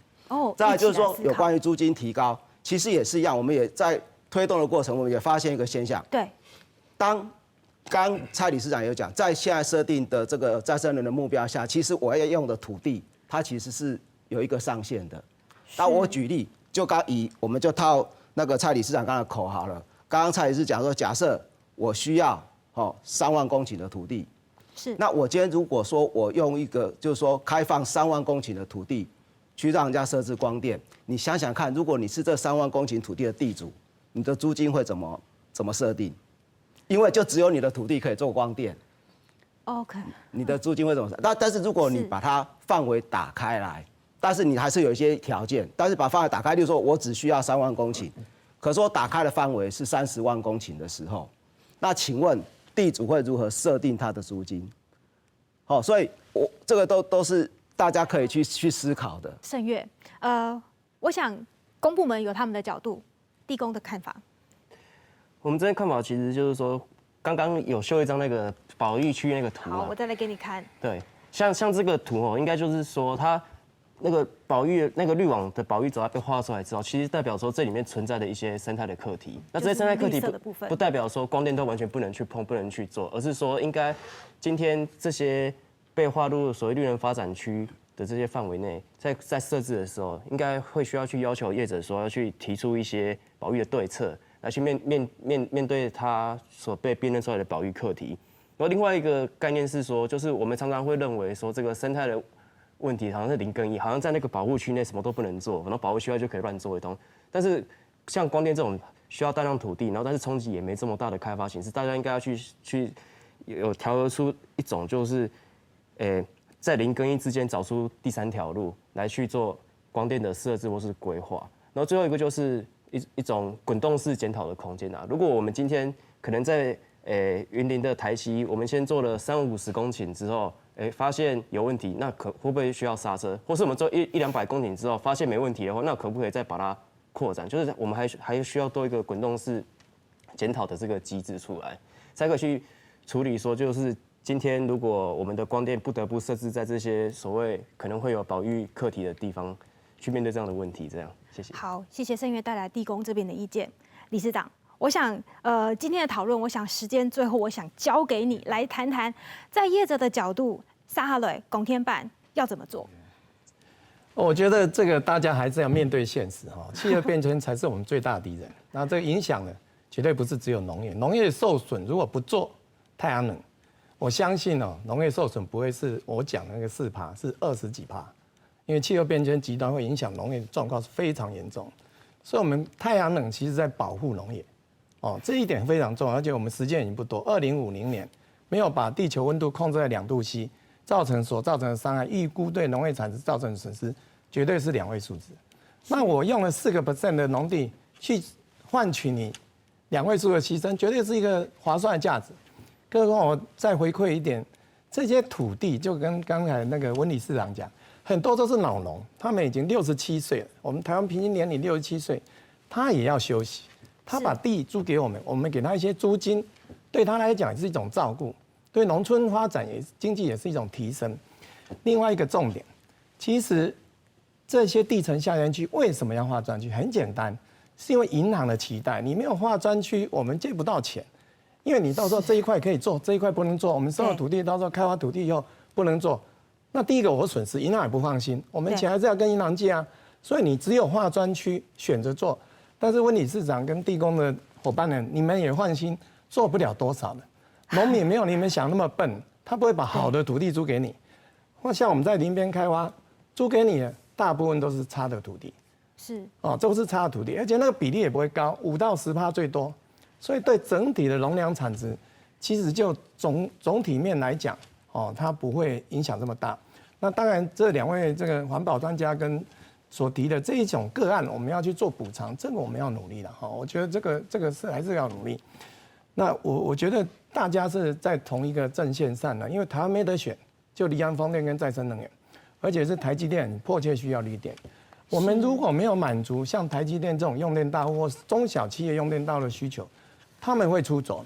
[SPEAKER 2] 再来就是说，有关于租金提高，其实也是一样，我们也在推动的过程，我们也发现一个现象。
[SPEAKER 1] 对，
[SPEAKER 2] 刚蔡理事长有讲，在现在设定的这个再生能源的目标下，其实我要用的土地，它其实是有一个上限的。那我举例，我们就套那个蔡理事长刚才的口好了。刚刚蔡理事长说，假设我需要3万公顷的土地，
[SPEAKER 1] 是。那
[SPEAKER 2] 我今天如果说我用一个就是说开放3万公顷的土地，去让人家设置光电，你想想看，如果你是这3万公顷土地的地主，你的租金会怎么设定？因为就只有你的土地可以做光电。
[SPEAKER 1] OK。
[SPEAKER 2] 你的租金会怎么？但是如果你把它范围打开来，但是你还是有一些条件，但是把范围打开，例如说我只需要3万公顷，可是我打开的范围是30万公顷的时候，那请问地主会如何设定他的租金？所以这个都是大家可以去思考的。
[SPEAKER 1] 盛岳，我想公部门有他们的角度，地公的看法。
[SPEAKER 6] 我们这边看法其实就是说，刚刚有秀一张那个保育区那个图。
[SPEAKER 1] 好，我再来给你看。
[SPEAKER 6] 对，像这个图应该就是说它那个保育那个滤网的保育轴被画出来之后，其实代表说这里面存在的一些生态的课题。那这些生态课题不代表说光电都完全不能去碰、不能去做，而是说应该今天这些被划入所谓绿能发展区的这些范围内，在设置的时候，应该会需要去要求业者说要去提出一些保育的对策，来去面对他所被辨认出来的保育课题。然后另外一个概念是说，就是我们常常会认为说这个生态的问题好像是零跟一，好像在那个保护区内什么都不能做，然后保护区外就可以乱做一通。但是像光电这种需要大量土地，然后但是冲击也没这么大的开发形式，大家应该要去有调和出一种就是，在零跟一之间找出第三条路来去做光电的设置或是规划。然后最后一个就是一种滚动式检讨的空间啊。如果我们今天可能在云林的台西，我们先做了350公顷之后，发现有问题，那会不会需要刹车？或是我们做100-200公顷之后发现没问题的话，那可不可以再把它扩展？就是我们还需要多一个滚动式检讨的这个机制出来，才可以去处理说，就是今天如果我们的光电不得不设置在这些所谓可能会有保育课题的地方，去面对这样的问题。这样，谢谢。
[SPEAKER 1] 好，谢谢盛岳带来地公这边的意见，理事长。我想，今天的讨论，我想时间最后，我想交给你来谈谈，在业者的角度，沙哈雷拱天办要怎么做？
[SPEAKER 5] 我觉得这个大家还是要面对现实哈，气候变迁才是我们最大的敌人。那这个影响呢，绝对不是只有农业，农业受损，如果不做太阳能，我相信哦，农业受损不会是我讲的那个4%，是20几%，因为气候变迁极端会影响农业的状况是非常严重，所以我们太阳能其实在保护农业。哦，这一点非常重要，而且我们时间已经不多，2050年没有把地球温度控制在2度C，所造成的伤害，预估对农业产值造成的损失，绝对是2位数字。那我用了4% 的农地去换取你2位数的牺牲，绝对是一个划算的价值。更何况我再回馈一点，这些土地就跟刚才那个温理事长讲，很多都是老农，他们已经67岁了，我们台湾平均年龄67岁，他也要休息。他把地租给我们，我们给他一些租金，对他来讲也是一种照顾，对农村发展经济也是一种提升。另外一个重点，其实这些地层下园区为什么要划专区？很简单，是因为银行的期待，你没有划专区，我们借不到钱，因为你到时候这一块可以做，这一块不能做，我们收了土地，到时候开发土地以后不能做，那第一个我损失，银行也不放心，我们钱还是要跟银行借啊，所以你只有划专区选择做。但是温理事长跟地公的伙伴们，你们也放心，做不了多少的。农民没有你们想那么笨，他不会把好的土地租给你。或像我们在林边开发，租给你的大部分都是差的土地。
[SPEAKER 1] 是
[SPEAKER 5] 哦，都是差的土地，而且那个比例也不会高，5到10%最多。所以对整体的农粮产值，其实就总体面来讲，哦，它不会影响这么大。那当然，这2位这个环保专家跟所提的这一种个案，我们要去做补偿，这个我们要努力了哈。我觉得这个是还是要努力。那我觉得大家是在同一个阵线上的，因为台湾没得选，就离岸风电跟再生能源，而且是台积电迫切需要绿电。我们如果没有满足像台积电这种用电大户或中小企业用电大户的需求，他们会出走了。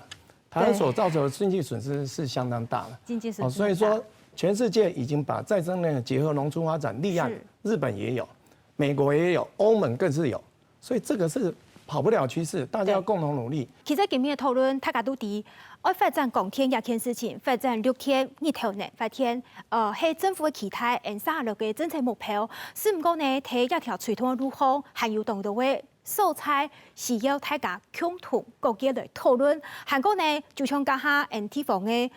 [SPEAKER 5] 台湾所造成的经济损失是相当大的，
[SPEAKER 1] 经济损失。
[SPEAKER 5] 所以说，全世界已经把再生能源结合农村发展立案，日本也有。美国也有，欧盟更是有，所以这个是跑不了趋势，大家要共同努力。
[SPEAKER 1] 其實今日嘅討論，大家都知，要發展光電呢件事情，發展綠電、日頭呢發展，係政府嘅期待，36嘅政策目標。是唔過呢，睇一條傳統嘅路向，還有同到嘅素材，是要大家共同各界來討論。韓國呢，就像家下地方嘅。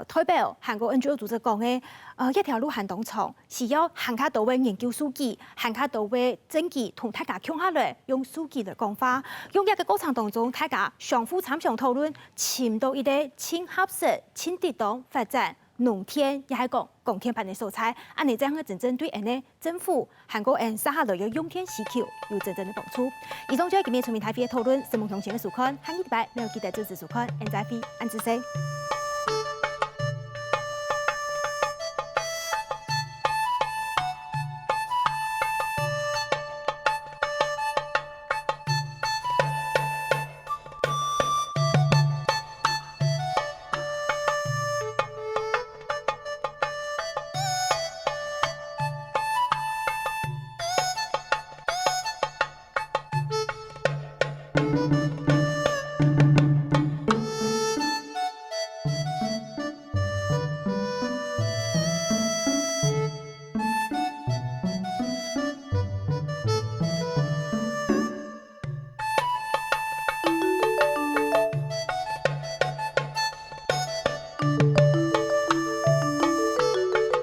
[SPEAKER 1] 代表韓國 NGO 組織講嘅，一條路行當長，是要行較多嘅研究數據，行較多嘅證據，同大家傾下來，用數據來講法，用一個過程當中，大家相互參詳討論，尋到一個親合適、親地當發展農田，也係講光電辦嘅素材，按你這樣嘅真正對呢政府韓國沙哈雷嘅用電需求有真正嘅幫助。以上就係今日全面台飛嘅討論，新聞向前嘅收看，下個禮拜沒有記得準時收看 NZF 安之聲。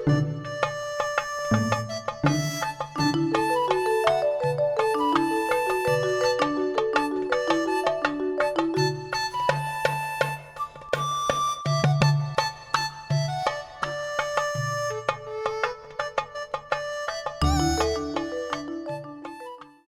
[SPEAKER 1] 了。